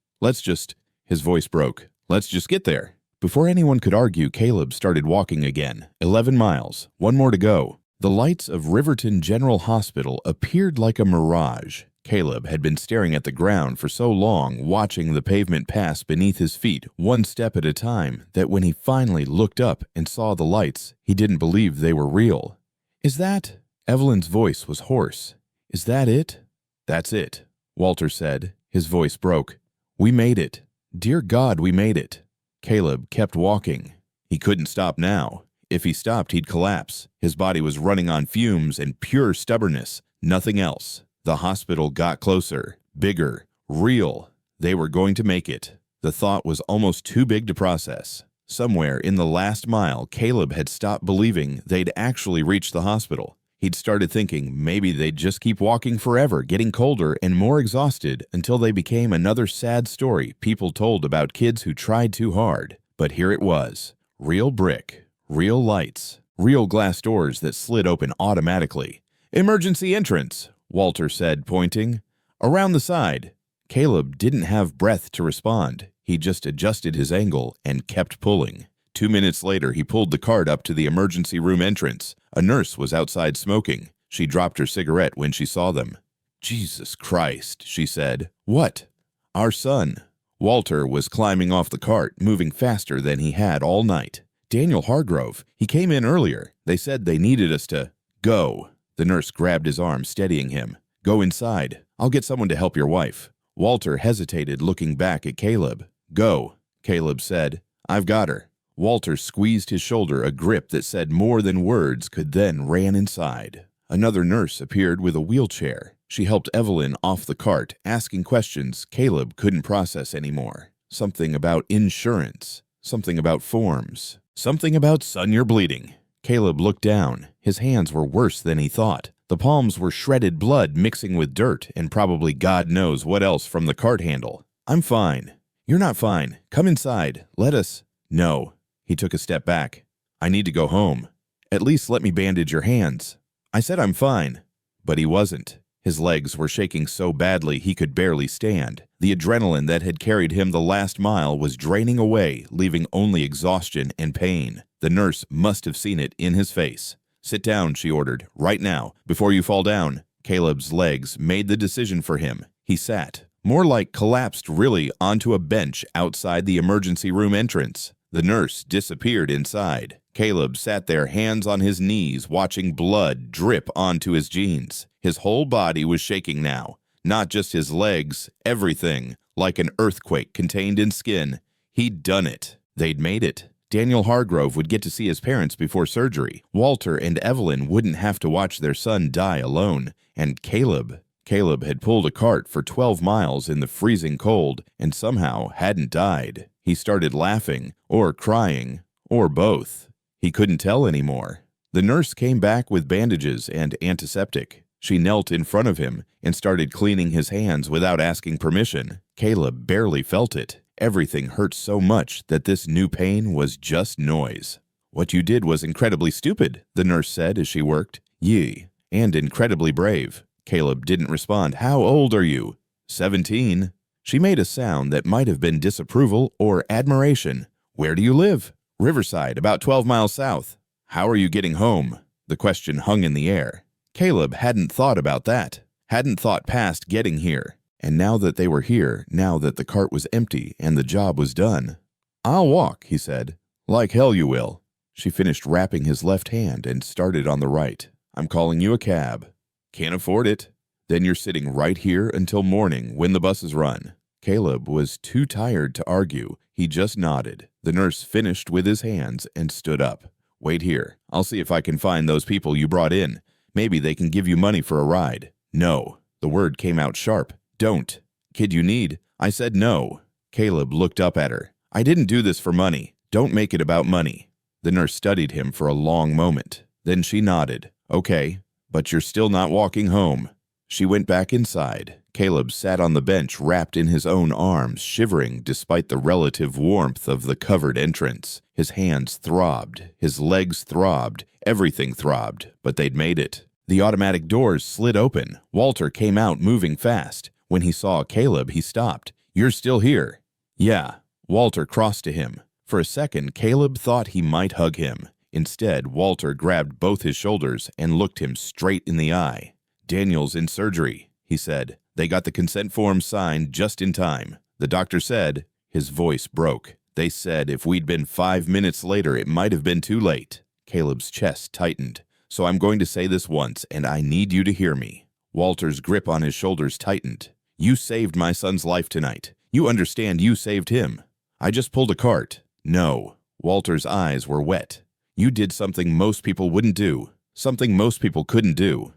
His voice broke. "Let's just get there." Before anyone could argue, Caleb started walking again. 11 miles. One more to go. The lights of Riverton General Hospital appeared like a mirage. Caleb had been staring at the ground for so long, watching the pavement pass beneath his feet, one step at a time, that when he finally looked up and saw the lights, he didn't believe they were real. "Is that?" Evelyn's voice was hoarse. "Is that it?" "That's it," Walter said. His voice broke. "We made it. Dear God, we made it." Caleb kept walking. He couldn't stop now. If he stopped, he'd collapse. His body was running on fumes and pure stubbornness, nothing else. The hospital got closer, bigger, real. They were going to make it. The thought was almost too big to process. Somewhere in the last mile, Caleb had stopped believing they'd actually reached the hospital. He'd started thinking maybe they'd just keep walking forever, getting colder and more exhausted until they became another sad story people told about kids who tried too hard. But here it was. Real brick, real lights, real glass doors that slid open automatically. "Emergency entrance," Walter said, pointing. "Around the side." Caleb didn't have breath to respond. He just adjusted his angle and kept pulling. 2 minutes later, he pulled the cart up to the emergency room entrance. A nurse was outside smoking. She dropped her cigarette when she saw them. "Jesus Christ," she said. "What?" "Our son." Walter was climbing off the cart, moving faster than he had all night. "Daniel Hargrove. He came in earlier. They said they needed us to—" "Go." The nurse grabbed his arm, steadying him. "Go inside. I'll get someone to help your wife." Walter hesitated, looking back at Caleb. "Go," Caleb said. "I've got her." Walter squeezed his shoulder, a grip that said more than words could, then ran inside. Another nurse appeared with a wheelchair. She helped Evelyn off the cart, asking questions Caleb couldn't process anymore. Something about insurance. Something about forms. Something about "son, you're bleeding." Caleb looked down. His hands were worse than he thought. The palms were shredded blood mixing with dirt and probably God knows what else from the cart handle. "I'm fine." "You're not fine. Come inside. Let us—" "No." He took a step back. "I need to go home. At least let me bandage your hands." "I said I'm fine." But he wasn't. His legs were shaking so badly he could barely stand. The adrenaline that had carried him the last mile was draining away, leaving only exhaustion and pain. The nurse must have seen it in his face. "Sit down," she ordered, "right now, before you fall down." Caleb's legs made the decision for him. He sat, more like collapsed really, onto a bench outside the emergency room entrance. The nurse disappeared inside. Caleb sat there, hands on his knees, watching blood drip onto his jeans. His whole body was shaking now. Not just his legs, everything, like an earthquake contained in skin. He'd done it. They'd made it. Daniel Hargrove would get to see his parents before surgery. Walter and Evelyn wouldn't have to watch their son die alone. And Caleb had pulled a cart for 12 miles in the freezing cold and somehow hadn't died. He started laughing, or crying, or both. He couldn't tell anymore. The nurse came back with bandages and antiseptic. She knelt in front of him and started cleaning his hands without asking permission. Caleb barely felt it. Everything hurt so much that this new pain was just noise. "What you did was incredibly stupid," the nurse said as she worked. "Yee, and incredibly brave." Caleb didn't respond. "How old are you?" 17. She made a sound that might have been disapproval or admiration. "Where do you live?" "Riverside, about 12 miles south." "How are you getting home?" The question hung in the air. Caleb hadn't thought about that, hadn't thought past getting here. And now that they were here, now that the cart was empty and the job was done, "I'll walk," he said. "Like hell you will." She finished wrapping his left hand and started on the right. "I'm calling you a cab." "Can't afford it." "Then you're sitting right here until morning when the buses run." Caleb was too tired to argue. He just nodded. The nurse finished with his hands and stood up. "Wait here. I'll see if I can find those people you brought in. Maybe they can give you money for a ride." "No." The word came out sharp. "Don't." "Kid you need." "I said no." Caleb looked up at her. "I didn't do this for money. Don't make it about money." The nurse studied him for a long moment. Then she nodded. "Okay, but you're still not walking home." She went back inside. Caleb sat on the bench wrapped in his own arms, shivering despite the relative warmth of the covered entrance. His hands throbbed. His legs throbbed. Everything throbbed, but they'd made it. The automatic doors slid open. Walter came out moving fast. When he saw Caleb, he stopped. "You're still here?" "Yeah." Walter crossed to him. For a second, Caleb thought he might hug him. Instead, Walter grabbed both his shoulders and looked him straight in the eye. "Daniel's in surgery," he said. "They got the consent form signed just in time. The doctor said," his voice broke, "they said if we'd been 5 minutes later, it might have been too late." Caleb's chest tightened. "So I'm going to say this once, and I need you to hear me." Walter's grip on his shoulders tightened. "You saved my son's life tonight. You understand you saved him." "I just pulled a cart." "No." Walter's eyes were wet. "You did something most people wouldn't do. Something most people couldn't do.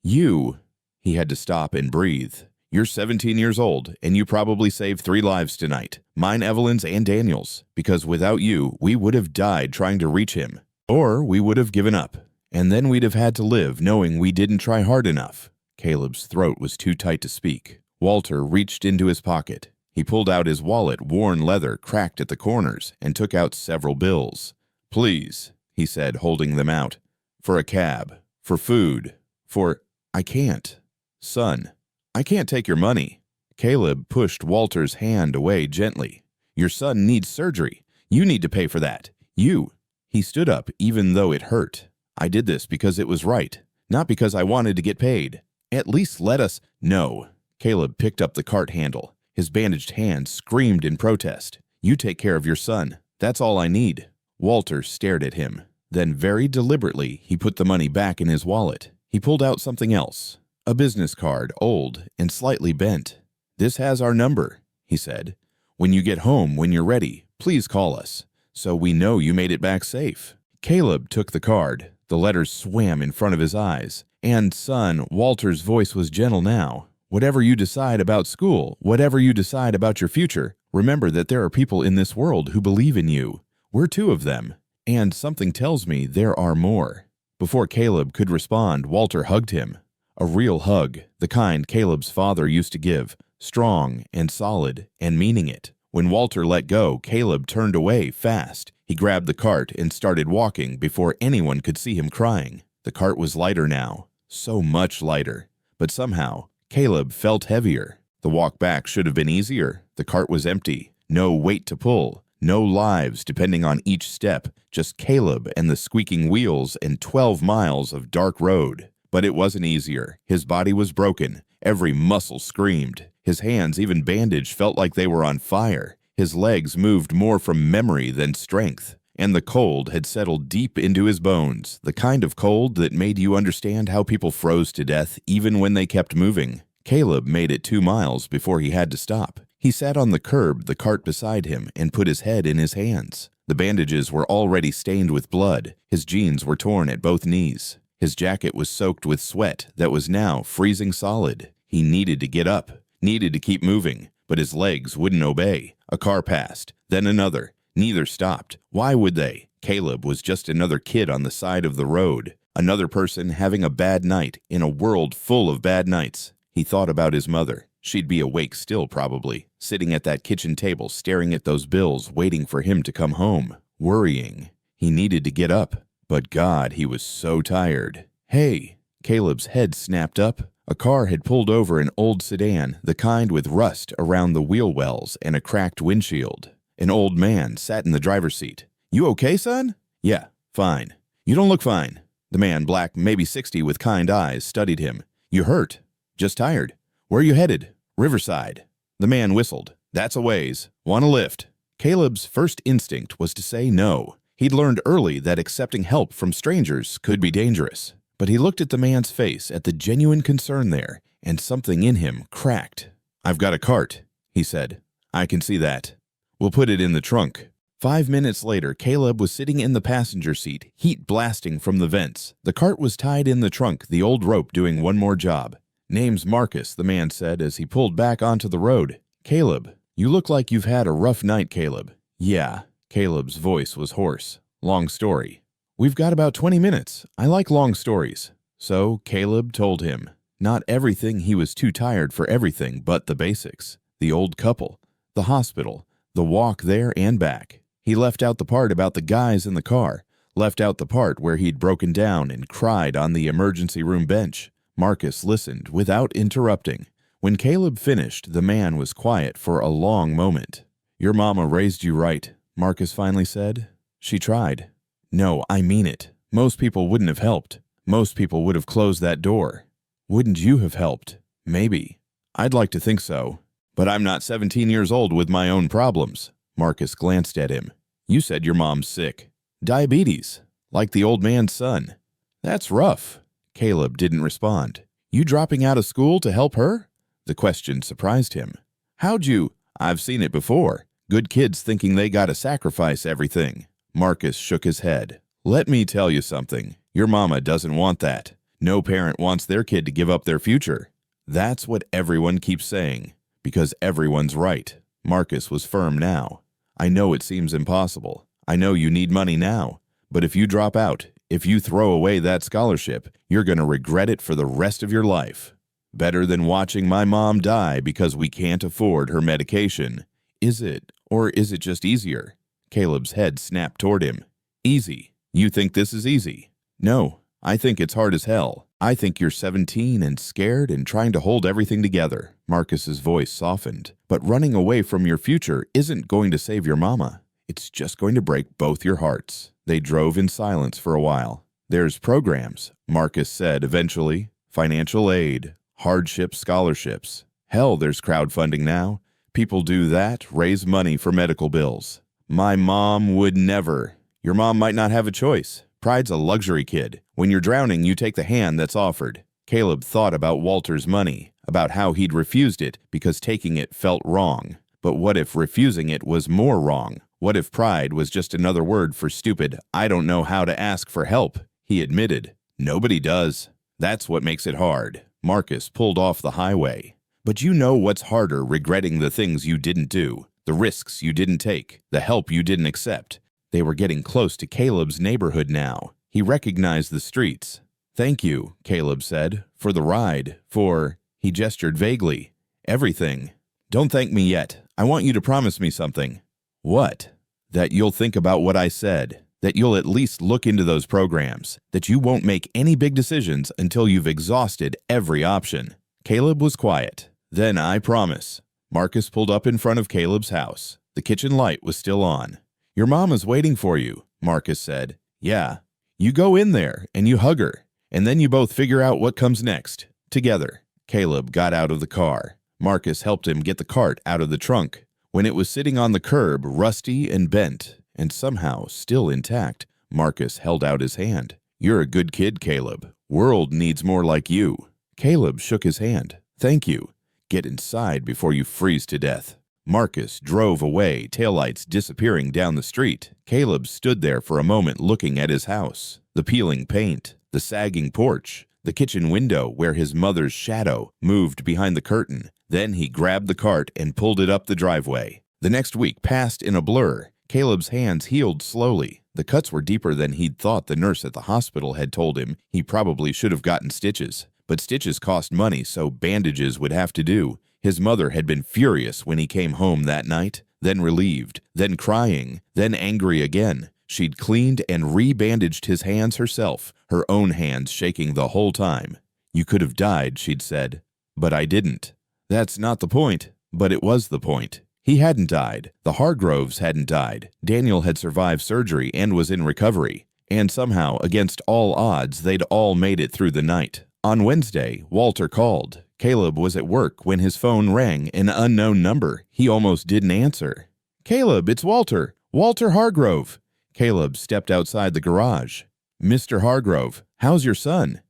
You..." He had to stop and breathe. "You're 17 years old, and you probably saved 3 lives tonight. Mine, Evelyn's, and Daniel's. Because without you, we would have died trying to reach him. Or we would have given up. And then we'd have had to live knowing we didn't try hard enough." Caleb's throat was too tight to speak. Walter reached into his pocket. He pulled out his wallet, worn leather, cracked at the corners, and took out several bills. "Please," he said, holding them out. "For a cab. For food. For..." "I can't." "Son, I can't take your money." Caleb pushed Walter's hand away gently. "Your son needs surgery. You need to pay for that. You..." He stood up even though it hurt. "I did this because it was right, not because I wanted to get paid. At least let us..." "No." Caleb picked up the cart handle. His bandaged hand screamed in protest. "You take care of your son. That's all I need." Walter stared at him. Then very deliberately, he put the money back in his wallet. He pulled out something else. A business card, old and slightly bent. "This has our number," he said. "When you get home, when you're ready, please call us, so we know you made it back safe." Caleb took the card. The letters swam in front of his eyes. "And son," Walter's voice was gentle now, "whatever you decide about school, whatever you decide about your future, remember that there are people in this world who believe in you. We're 2 of them. And something tells me there are more." Before Caleb could respond, Walter hugged him. A real hug, the kind Caleb's father used to give, strong and solid and meaning it. When Walter let go, Caleb turned away fast. He grabbed the cart and started walking before anyone could see him crying. The cart was lighter now, so much lighter. But somehow, Caleb felt heavier. The walk back should have been easier. The cart was empty. No weight to pull. No lives depending on each step. Just Caleb and the squeaking wheels and 12 miles of dark road. But it wasn't easier. His body was broken. Every muscle screamed. His hands, even bandaged, felt like they were on fire. His legs moved more from memory than strength. And the cold had settled deep into his bones, the kind of cold that made you understand how people froze to death even when they kept moving. Caleb made it 2 miles before he had to stop. He sat on the curb, the cart beside him, and put his head in his hands. The bandages were already stained with blood. His jeans were torn at both knees. His jacket was soaked with sweat that was now freezing solid. He needed to get up, needed to keep moving, but his legs wouldn't obey. A car passed, then another. Neither stopped. Why would they? Caleb was just another kid on the side of the road. Another person having a bad night in a world full of bad nights. He thought about his mother. She'd be awake still probably, sitting at that kitchen table staring at those bills waiting for him to come home, worrying. He needed to get up, but God, he was so tired. Hey! Caleb's head snapped up. A car had pulled over an old sedan, the kind with rust around the wheel wells and a cracked windshield. An old man sat in the driver's seat. "You okay, son?" "Yeah, fine." "You don't look fine." The man, black, maybe 60, with kind eyes, studied him. "You hurt?" "Just tired." "Where are you headed?" "Riverside." The man whistled. "That's a ways. Want a lift?" Caleb's first instinct was to say no. He'd learned early that accepting help from strangers could be dangerous. But he looked at the man's face, at the genuine concern there, and something in him cracked. "I've got a cart," he said. "I can see that. We'll put it in the trunk." 5 minutes later, Caleb was sitting in the passenger seat, heat blasting from the vents. The cart was tied in the trunk, the old rope doing one more job. "Name's Marcus," the man said as he pulled back onto the road. "Caleb, you look like you've had a rough night, Caleb." "Yeah." Caleb's voice was hoarse. "Long story." "We've got about 20 minutes. I like long stories." So Caleb told him. Not everything, he was too tired for everything but the basics. The old couple, the hospital, the walk there and back. He left out the part about the guys in the car, left out the part where he'd broken down and cried on the emergency room bench. Marcus listened without interrupting. When Caleb finished, the man was quiet for a long moment. "Your mama raised you right," Marcus finally said. "She tried." "No, I mean it. Most people wouldn't have helped. Most people would have closed that door." "Wouldn't you have helped?" "Maybe. I'd like to think so. But I'm not 17 years old with my own problems." Marcus glanced at him. "You said your mom's sick." "Diabetes, like the old man's son." "That's rough." Caleb didn't respond. "You dropping out of school to help her?" The question surprised him. "How'd you—" "I've seen it before. Good kids thinking they gotta sacrifice everything." Marcus shook his head. "Let me tell you something. Your mama doesn't want that. No parent wants their kid to give up their future." "That's what everyone keeps saying, because everyone's right." Marcus was firm now. "I know it seems impossible. I know you need money now. But if you drop out, if you throw away that scholarship, you're going to regret it for the rest of your life. Better than watching my mom die because we can't afford her medication. Is it, or is it just easier?" Caleb's head snapped toward him. "Easy. You think this is easy?" "No, I think it's hard as hell. I think you're 17 and scared and trying to hold everything together." Marcus's voice softened. "But running away from your future isn't going to save your mama. It's just going to break both your hearts." They drove in silence for a while. "There's programs," Marcus said eventually. "Financial aid, hardship scholarships. Hell, there's crowdfunding now. People do that, raise money for medical bills." "My mom would never." "Your mom might not have a choice. Pride's a luxury, kid. When you're drowning, you take the hand that's offered." Caleb thought about Walter's money, about how he'd refused it because taking it felt wrong. But what if refusing it was more wrong? What if pride was just another word for stupid, "I don't know how to ask for help"? He admitted. "Nobody does. That's what makes it hard." Marcus pulled off the highway. "But you know what's harder, regretting the things you didn't do, the risks you didn't take, the help you didn't accept." They were getting close to Caleb's neighborhood now. He recognized the streets. "Thank you," Caleb said, "for the ride, for—" He gestured vaguely. "Everything." "Don't thank me yet. I want you to promise me something." "What?" "That you'll think about what I said. That you'll at least look into those programs. That you won't make any big decisions until you've exhausted every option." Caleb was quiet. "Then I promise." Marcus pulled up in front of Caleb's house. The kitchen light was still on. "Your mom is waiting for you," Marcus said. "Yeah. You go in there and you hug her, and then you both figure out what comes next, together." Caleb got out of the car. Marcus helped him get the cart out of the trunk. When it was sitting on the curb, rusty and bent, and somehow still intact, Marcus held out his hand. "You're a good kid, Caleb. World needs more like you." Caleb shook his hand. "Thank you. Get inside before you freeze to death." Marcus drove away, taillights disappearing down the street. Caleb stood there for a moment looking at his house. The peeling paint, the sagging porch, the kitchen window where his mother's shadow moved behind the curtain. Then he grabbed the cart and pulled it up the driveway. The next week passed in a blur. Caleb's hands healed slowly. The cuts were deeper than he'd thought. The nurse at the hospital had told him he probably should have gotten stitches. But stitches cost money, so bandages would have to do. His mother had been furious when he came home that night, then relieved, then crying, then angry again. She'd cleaned and re-bandaged his hands herself, her own hands shaking the whole time. "You could have died," she'd said. "But I didn't." That's not the point, but it was the point. He hadn't died. The Hargroves hadn't died. Daniel had survived surgery and was in recovery. And somehow, against all odds, they'd all made it through the night. On Wednesday, Walter called. Caleb was at work when his phone rang, an unknown number. He almost didn't answer. "Caleb, it's Walter. Walter Hargrove." Caleb stepped outside the garage. "Mr. Hargrove, how's your son?"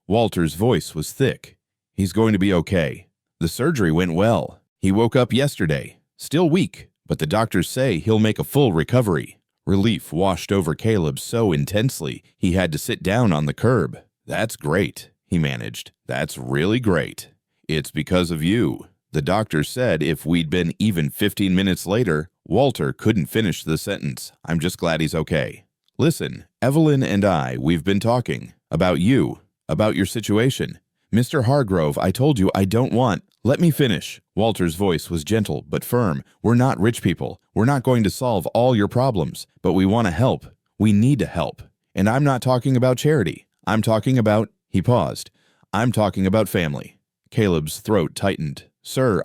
Walter's voice was thick. "He's going to be okay. The surgery went well. He woke up yesterday. Still weak, but the doctors say he'll make a full recovery." Relief washed over Caleb so intensely he had to sit down on the curb. "That's great," he managed. "That's really great. It's because of you." The doctor said if we'd been even 15 minutes later, Walter couldn't finish the sentence. "I'm just glad he's okay. Listen, Evelyn and we've been talking. About you. About your situation. Mr. Hargrove, I told you I don't want—" "Let me finish." Walter's voice was gentle but firm. "We're not rich people. We're not going to solve all your problems, but we want to help. We need to help. And I'm not talking about charity. I'm talking about—" He paused. "I'm talking about family." Caleb's throat tightened. "Sir,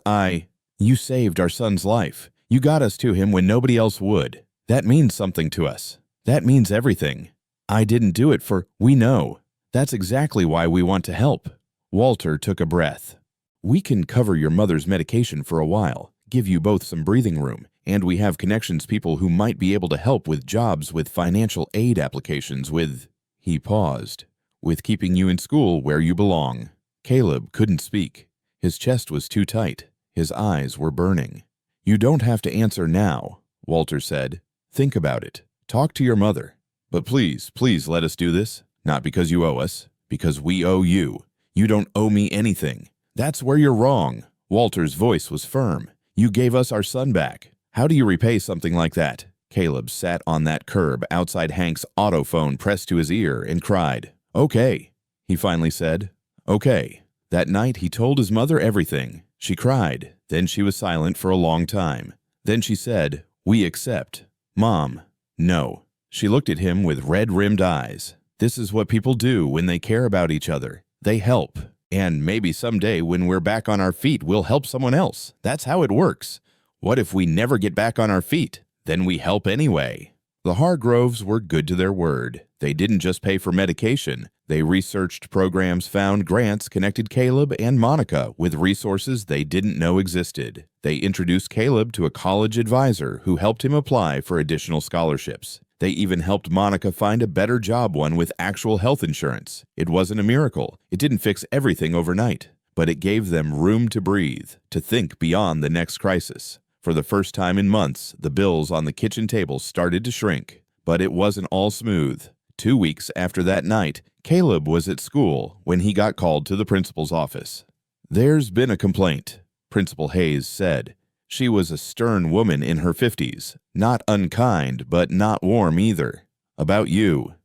You saved our son's life. You got us to him when nobody else would. That means something to us. That means everything. I didn't do it we know. That's exactly why we want to help." Walter took a breath. "We can cover your mother's medication for a while, give you both some breathing room, and we have connections, people who might be able to help with jobs, with financial aid applications, with—" He paused. "With keeping you in school where you belong." Caleb couldn't speak. His chest was too tight. His eyes were burning. "You don't have to answer now," Walter said. "Think about it. Talk to your mother. But please, please let us do this. Not because you owe us, because we owe you. You don't owe me anything. That's where you're wrong." Walter's voice was firm. "You gave us our son back. How do you repay something like that?" Caleb sat on that curb outside Hank's auto phone pressed to his ear and cried. "Okay," he finally said. "Okay." That night he told his mother everything. She cried. Then she was silent for a long time. Then she said, "We accept." "Mom." "No." She looked at him with red-rimmed eyes. "This is what people do when they care about each other. They help. And maybe someday when we're back on our feet, we'll help someone else. That's how it works. What if we never get back on our feet? Then we help anyway." The Hargroves were good to their word. They didn't just pay for medication. They researched programs, found grants, connected Caleb and Monica with resources they didn't know existed. They introduced Caleb to a college advisor who helped him apply for additional scholarships. They even helped Monica find a better job, one with actual health insurance. It wasn't a miracle. It didn't fix everything overnight, but it gave them room to breathe, to think beyond the next crisis. For the first time in months, the bills on the kitchen table started to shrink, but it wasn't all smooth. 2 weeks after that night, Caleb was at school when he got called to the principal's office. "There's been a complaint," Principal Hayes said. She was a stern woman in her 50s, not unkind, but not warm either. "About you."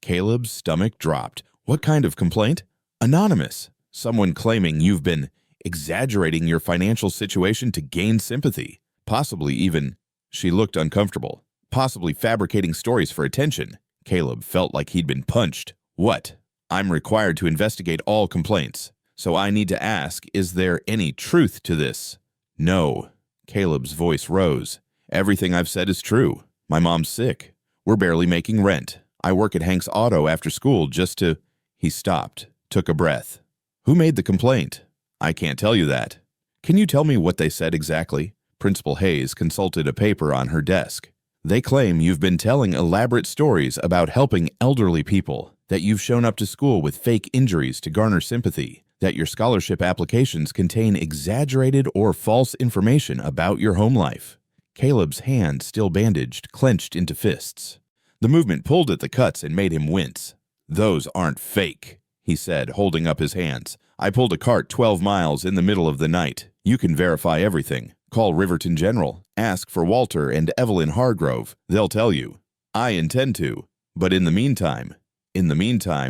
Caleb's stomach dropped. "What kind of complaint?" "Anonymous. Someone claiming you've been exaggerating your financial situation to gain sympathy. Possibly even—" She looked uncomfortable. "Possibly fabricating stories for attention." Caleb felt like he'd been punched. "What?" "I'm required to investigate all complaints. So I need to ask, is there any truth to this?" "No." Caleb's voice rose. "Everything I've said is true. My mom's sick. We're barely making rent. I work at Hank's Auto after school just to—" He stopped, took a breath. "Who made the complaint?" "I can't tell you that." "Can you tell me what they said exactly?" Principal Hayes consulted a paper on her desk. "They claim you've been telling elaborate stories about helping elderly people, that you've shown up to school with fake injuries to garner sympathy, that your scholarship applications contain exaggerated or false information about your home life. Caleb's hand, still bandaged, clenched into fists. The movement pulled at the cuts and made him wince. "Those aren't fake," he said, holding up his hands. "I pulled a cart 12 miles in the middle of the night. You can verify everything. Call Riverton General. Ask for Walter and Evelyn Hargrove. They'll tell you. I intend to. But in the meantime,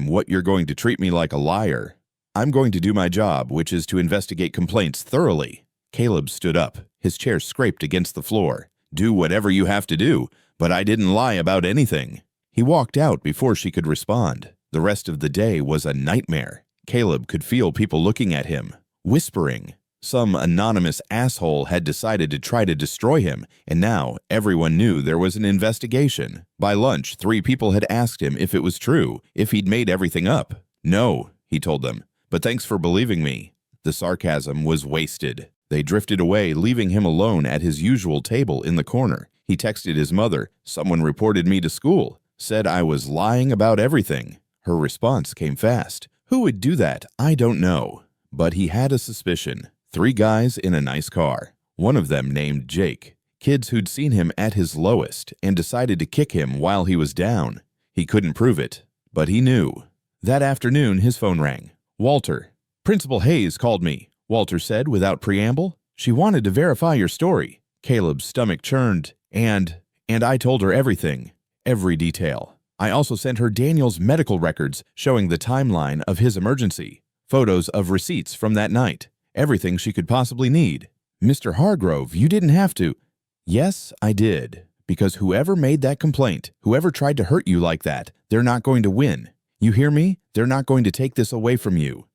what you're going to treat me like a liar. I'm going to do my job, which is to investigate complaints thoroughly." Caleb stood up. His chair scraped against the floor. "Do whatever you have to do, but I didn't lie about anything." He walked out before she could respond. The rest of the day was a nightmare. Caleb could feel people looking at him, whispering. Some anonymous asshole had decided to try to destroy him, and now everyone knew there was an investigation. By lunch, 3 people had asked him if it was true, if he'd made everything up. "No," he told them, "but thanks for believing me." The sarcasm was wasted. They drifted away, leaving him alone at his usual table in the corner. He texted his mother, "Someone reported me to school, said I was lying about everything." Her response came fast. Who would do that? I don't know. But he had a suspicion. 3 guys in a nice car. One of them named Jake. Kids who'd seen him at his lowest and decided to kick him while he was down. He couldn't prove it, but he knew. That afternoon, his phone rang. "Walter, Principal Hayes called me," Walter said without preamble. "She wanted to verify your story." Caleb's stomach churned. And I told her everything. Every detail. I also sent her Daniel's medical records showing the timeline of his emergency. Photos of receipts from that night. Everything she could possibly need. "Mr. Hargrove, you didn't have to." "Yes, I did. Because whoever made that complaint, whoever tried to hurt you like that, they're not going to win. You hear me? They're not going to take this away from you."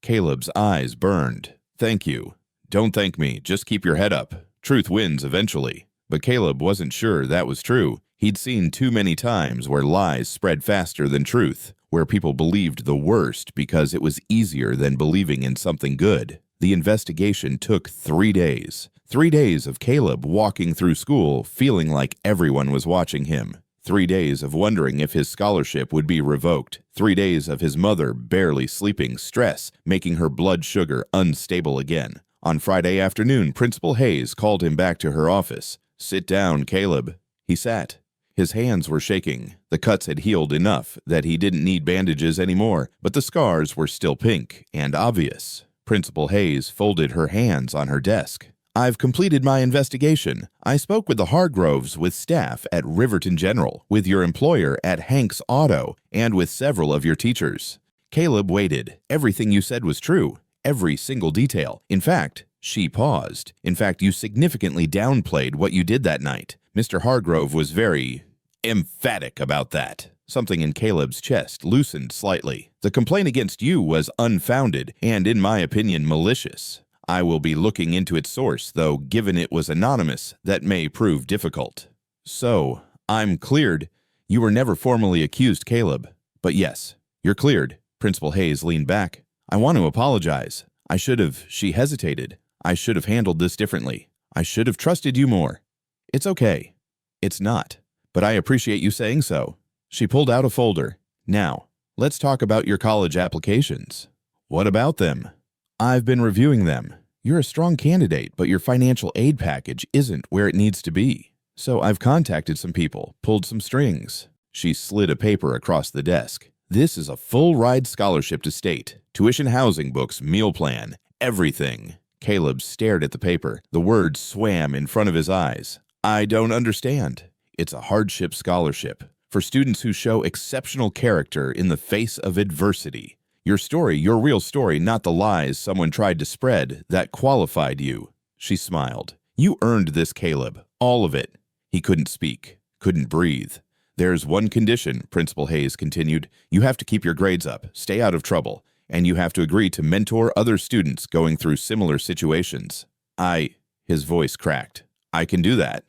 Caleb's eyes burned. "Thank you. Don't thank me. Just keep your head up. Truth wins eventually." But Caleb wasn't sure that was true. He'd seen too many times where lies spread faster than truth, where people believed the worst because it was easier than believing in something good. The investigation took 3 days. 3 days of Caleb walking through school feeling like everyone was watching him. 3 days of wondering if his scholarship would be revoked. 3 days of his mother barely sleeping, stress making her blood sugar unstable again. On Friday afternoon, Principal Hayes called him back to her office. "Sit down, Caleb." He sat. His hands were shaking. The cuts had healed enough that he didn't need bandages anymore, but the scars were still pink and obvious. Principal Hayes folded her hands on her desk. "I've completed my investigation. I spoke with the Hargroves, with staff at Riverton General, with your employer at Hank's Auto, and with several of your teachers." Caleb waited. Everything you said was true. Every single detail. In fact, she paused. "In fact, you significantly downplayed what you did that night. Mr. Hargrove was very emphatic about that." Something in Caleb's chest loosened slightly. "The complaint against you was unfounded and, in my opinion, malicious. I will be looking into its source, though given it was anonymous, that may prove difficult." "So, I'm cleared." "You were never formally accused, Caleb. But yes, you're cleared." Principal Hayes leaned back. "I want to apologize. I should have," she hesitated. "I should have handled this differently. I should have trusted you more." "It's okay." "It's not. But I appreciate you saying so." She pulled out a folder. "Now, let's talk about your college applications." "What about them?" "I've been reviewing them. You're a strong candidate, but your financial aid package isn't where it needs to be. So I've contacted some people, pulled some strings." She slid a paper across the desk. "This is a full-ride scholarship to state. Tuition, housing, books, meal plan, everything." Caleb stared at the paper. The words swam in front of his eyes. "I don't understand." "It's a hardship scholarship for students who show exceptional character in the face of adversity. Your story, your real story, not the lies someone tried to spread, that qualified you." She smiled. "You earned this, Caleb. All of it." He couldn't speak, couldn't breathe. "There's one condition," Principal Hayes continued. "You have to keep your grades up, stay out of trouble, and you have to agree to mentor other students going through similar situations." His voice cracked. "I can do that."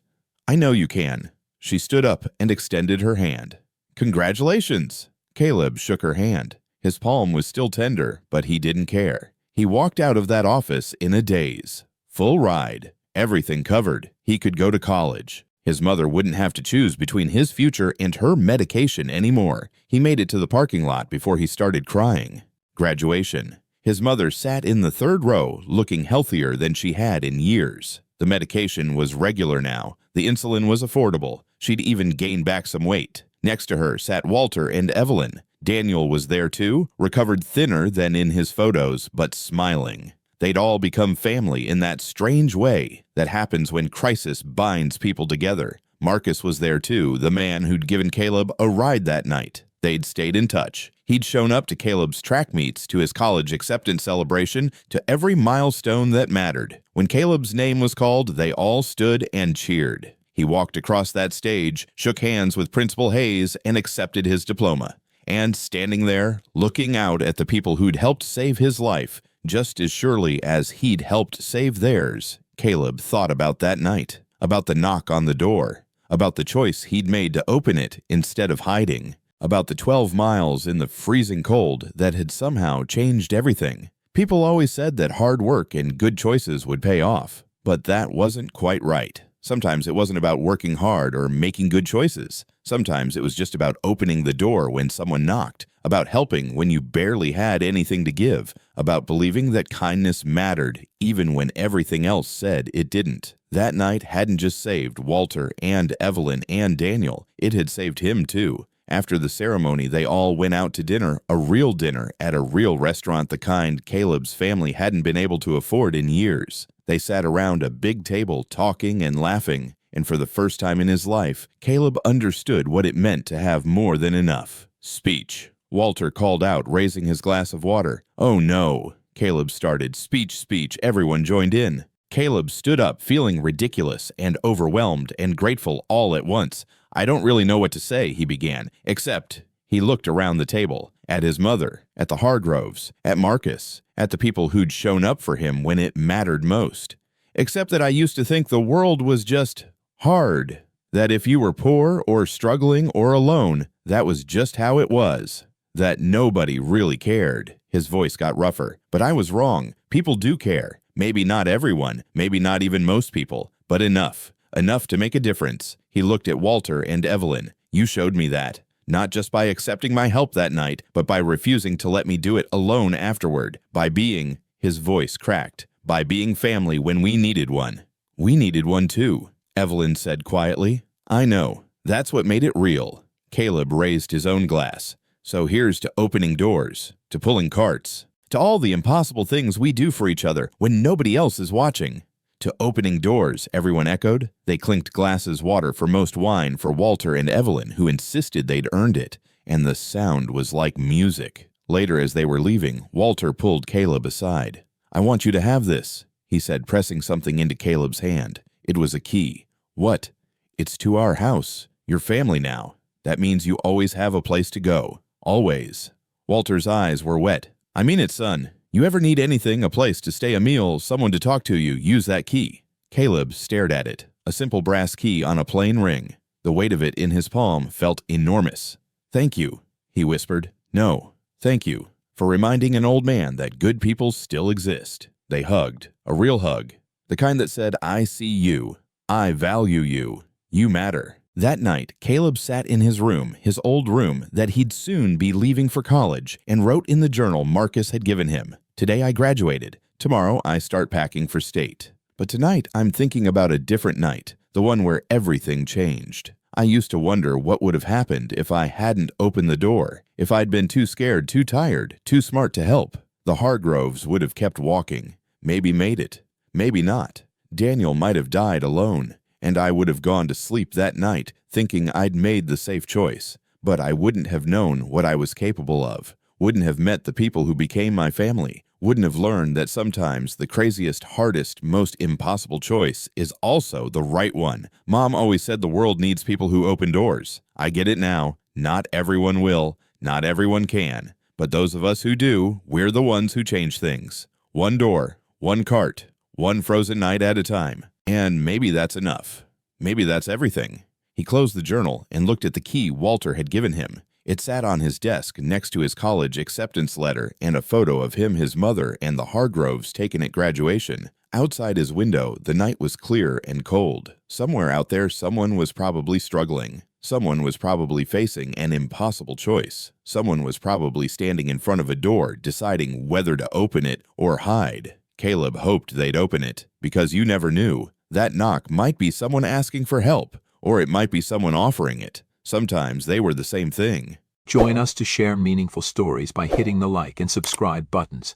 "I know you can." She stood up and extended her hand. "Congratulations." Caleb shook her hand. His palm was still tender, but he didn't care. He walked out of that office in a daze. Full ride. Everything covered. He could go to college. His mother wouldn't have to choose between his future and her medication anymore. He made it to the parking lot before he started crying. Graduation. His mother sat in the third row, looking healthier than she had in years. The medication was regular now. The insulin was affordable. She'd even gained back some weight. Next to her sat Walter and Evelyn. Daniel was there too, recovered thinner than in his photos, but smiling. They'd all become family in that strange way that happens when crisis binds people together. Marcus was there too, the man who'd given Caleb a ride that night. They'd stayed in touch. He'd shown up to Caleb's track meets, to his college acceptance celebration, to every milestone that mattered. When Caleb's name was called, they all stood and cheered. He walked across that stage, shook hands with Principal Hayes, and accepted his diploma. And standing there, looking out at the people who'd helped save his life, just as surely as he'd helped save theirs, Caleb thought about that night, about the knock on the door, about the choice he'd made to open it instead of hiding, about the 12 miles in the freezing cold that had somehow changed everything. People always said that hard work and good choices would pay off, but that wasn't quite right. Sometimes it wasn't about working hard or making good choices. Sometimes it was just about opening the door when someone knocked, about helping when you barely had anything to give, about believing that kindness mattered even when everything else said it didn't. That night hadn't just saved Walter and Evelyn and Daniel, it had saved him too. After the ceremony, they all went out to dinner, a real dinner at a real restaurant, the kind Caleb's family hadn't been able to afford in years. They sat around a big table talking and laughing, and for the first time in his life, Caleb understood what it meant to have more than enough. Speech. Walter called out, raising his glass of water. "Oh no," Caleb started. Speech, everyone joined in. Caleb stood up, feeling ridiculous and overwhelmed and grateful all at once. "I don't really know what to say," he began, except he looked around the table, at his mother, at the Hargroves, at Marcus, at the people who'd shown up for him when it mattered most. "Except that I used to think the world was just hard, that if you were poor or struggling or alone, that was just how it was, that nobody really cared." His voice got rougher. "But I was wrong. People do care. Maybe not everyone, maybe not even most people, but enough. Enough to make a difference." He looked at Walter and Evelyn. "You showed me that. Not just by accepting my help that night, but by refusing to let me do it alone afterward. By being," his voice cracked, "by being family when we needed one." "We needed one too," Evelyn said quietly. "I know. That's what made it real." Caleb raised his own glass. "So here's to opening doors, to pulling carts, to all the impossible things we do for each other when nobody else is watching." "To opening doors," everyone echoed. They clinked glasses water for most wine for Walter and Evelyn, who insisted they'd earned it, and the sound was like music. Later, as they were leaving, Walter pulled Caleb aside. "I want you to have this," he said, pressing something into Caleb's hand. It was a key. "What?" "It's to our house. Your family now. That means you always have a place to go. Always." Walter's eyes were wet. "I mean it, son. You ever need anything, a place to stay, a meal, someone to talk to you, use that key." Caleb stared at it, a simple brass key on a plain ring. The weight of it in his palm felt enormous. "Thank you," he whispered. "No, thank you, for reminding an old man that good people still exist." They hugged, a real hug, the kind that said, "I see you, I value you, you matter." That night, Caleb sat in his room, his old room that he'd soon be leaving for college, and wrote in the journal Marcus had given him. "Today I graduated. Tomorrow I start packing for state. But tonight I'm thinking about a different night, the one where everything changed. I used to wonder what would have happened if I hadn't opened the door, if I'd been too scared, too tired, too smart to help. The Hargroves would have kept walking, maybe made it, maybe not. Daniel might have died alone, and I would have gone to sleep that night thinking I'd made the safe choice. But I wouldn't have known what I was capable of, wouldn't have met the people who became my family, wouldn't have learned that sometimes the craziest, hardest, most impossible choice is also the right one. Mom always said the world needs people who open doors. I get it now. Not everyone will, not everyone can. But those of us who do, we're the ones who change things. One door, one cart, one frozen night at a time. And maybe that's enough. Maybe that's everything." He closed the journal and looked at the key Walter had given him. It sat on his desk next to his college acceptance letter and a photo of him, his mother, and the Hargroves taken at graduation. Outside his window, the night was clear and cold. Somewhere out there, someone was probably struggling. Someone was probably facing an impossible choice. Someone was probably standing in front of a door, deciding whether to open it or hide. Caleb hoped they'd open it, because you never knew. That knock might be someone asking for help, or it might be someone offering it. Sometimes they were the same thing. Join us to share meaningful stories by hitting the like and subscribe buttons.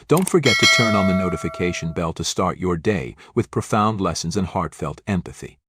Don't forget to turn on the notification bell to start your day with profound lessons and heartfelt empathy.